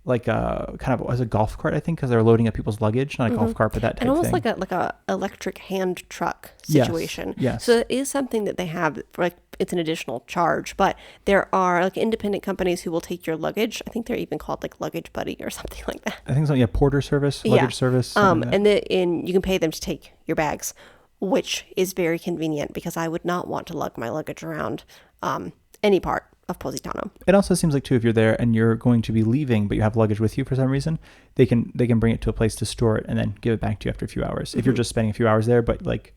like a kind of as a golf cart, I think, because they're loading up people's luggage, not a golf cart, but that type and almost thing. like a electric hand truck situation. Yes. So it is something that they have, like it's an additional charge, but there are like independent companies who will take your luggage. I think they're even called like Luggage Buddy or something like that. I think so. Yeah, porter service, luggage service. And you can pay them to take your bags, which is very convenient because I would not want to lug my luggage around any part of Positano. It also seems like too, if you're there and you're going to be leaving, but you have luggage with you for some reason, they can bring it to a place to store it and then give it back to you after a few hours. If you're just spending a few hours there, but like,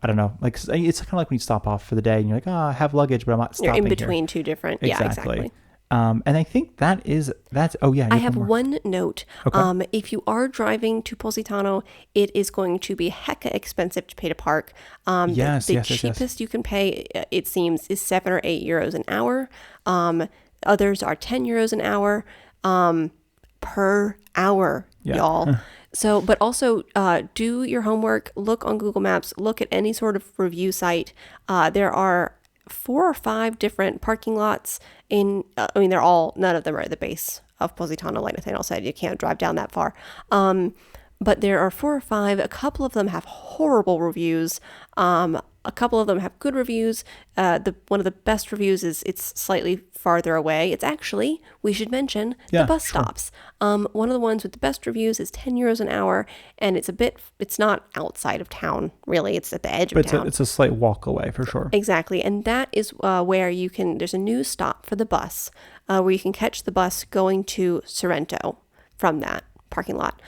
I don't know, like it's kind of like when you stop off for the day and you're like, I have luggage, but I'm not stopping. You're in between two different. Exactly. Yeah, exactly. And I think that's. Oh yeah. I have one note. Okay. If you are driving to Positano, it is going to be hecka expensive to pay to park. Yes, the yes, cheapest you can pay, it seems, is 7 or 8 euros an hour. Others are 10 euros an hour per hour, y'all. So, but also do your homework. Look on Google Maps. Look at any sort of review site. There are 4 or 5 different parking lots none of them are at the base of Positano. Like Nathaniel said, you can't drive down that far. But there are 4 or 5. A couple of them have horrible reviews. A couple of them have good reviews. One of the best reviews is it's slightly farther away. It's actually, we should mention, the bus stops. One of the ones with the best reviews is 10 euros an hour, and it's not outside of town, really. It's at the edge of town. It's a slight walk away for sure. Exactly. And that is where there's a new stop for the bus, where you can catch the bus going to Sorrento from that parking lot.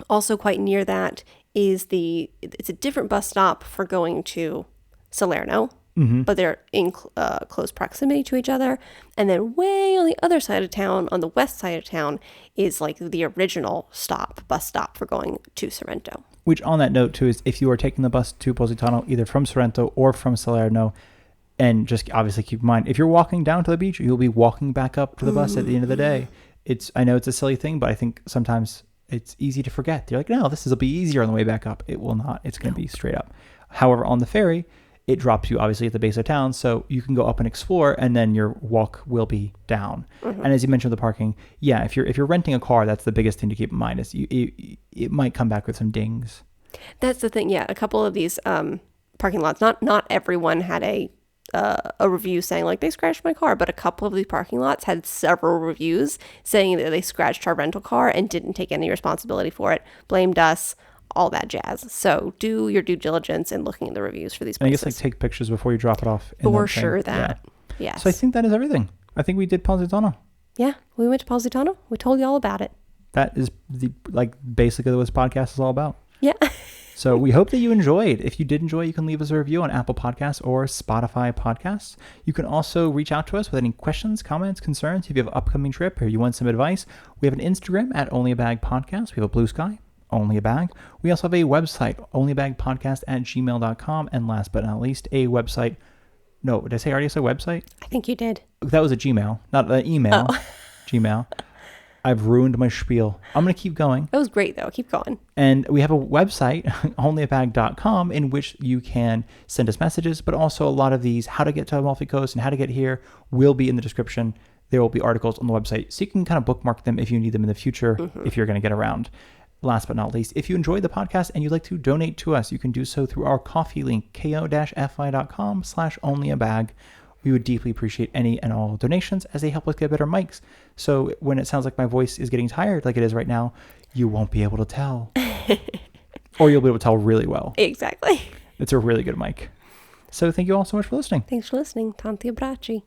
Also quite near that is it's a different bus stop for going to Salerno, but they're in close proximity to each other. And then way on the other side of town, on the west side of town, is like the original bus stop for going to Sorrento. Which on that note too is if you are taking the bus to Positano, either from Sorrento or from Salerno, and just obviously keep in mind, if you're walking down to the beach, you'll be walking back up to the bus at the end of the day. I know it's a silly thing, but I think sometimes it's easy to forget. You're like, no, will be easier on the way back up. It will not. It's going to be straight up. However, on the ferry, it drops you obviously at the base of town, so you can go up and explore, and then your walk will be down. And as you mentioned, the parking, if you're renting a car, that's the biggest thing to keep in mind is it might come back with some dings. That's the thing. Yeah, a couple of these parking lots, not everyone had a review saying like they scratched my car, but a couple of the parking lots had several reviews saying that they scratched our rental car and didn't take any responsibility for it, blamed us, all that jazz. So do your due diligence in looking at the reviews for these places. And I guess take pictures before you drop it off. For sure that. Yeah. Yes. So I think that is everything. I think we did Positano. Yeah, we went to Positano. We told you all about it. That is basically what this podcast is all about. Yeah. So we hope that you enjoyed. If you did enjoy, you can leave us a review on Apple Podcasts or Spotify Podcasts. You can also reach out to us with any questions, comments, concerns. If you have an upcoming trip or you want some advice, we have an Instagram at Only a Bag Podcast. We have a Blue Sky, Only a Bag. We also have a website, onlybagpodcast@gmail.com. And last but not least, a website. No, did I already say website? I think you did. That was a Gmail, not an email. Oh. Gmail. I've ruined my spiel. I'm going to keep going. That was great, though. Keep going. And we have a website, onlyabag.com, in which you can send us messages, but also a lot of these, how to get to Amalfi Coast and how to get here, will be in the description. There will be articles on the website, so you can kind of bookmark them if you need them in the future, if you're going to get around. Last but not least, if you enjoyed the podcast and you'd like to donate to us, you can do so through our Ko-fi link, ko-fi.com/onlyabag. We would deeply appreciate any and all donations as they help us get better mics. So when it sounds like my voice is getting tired like it is right now, you won't be able to tell. Or you'll be able to tell really well. Exactly. It's a really good mic. So thank you all so much for listening. Thanks for listening. Tanti abbracci.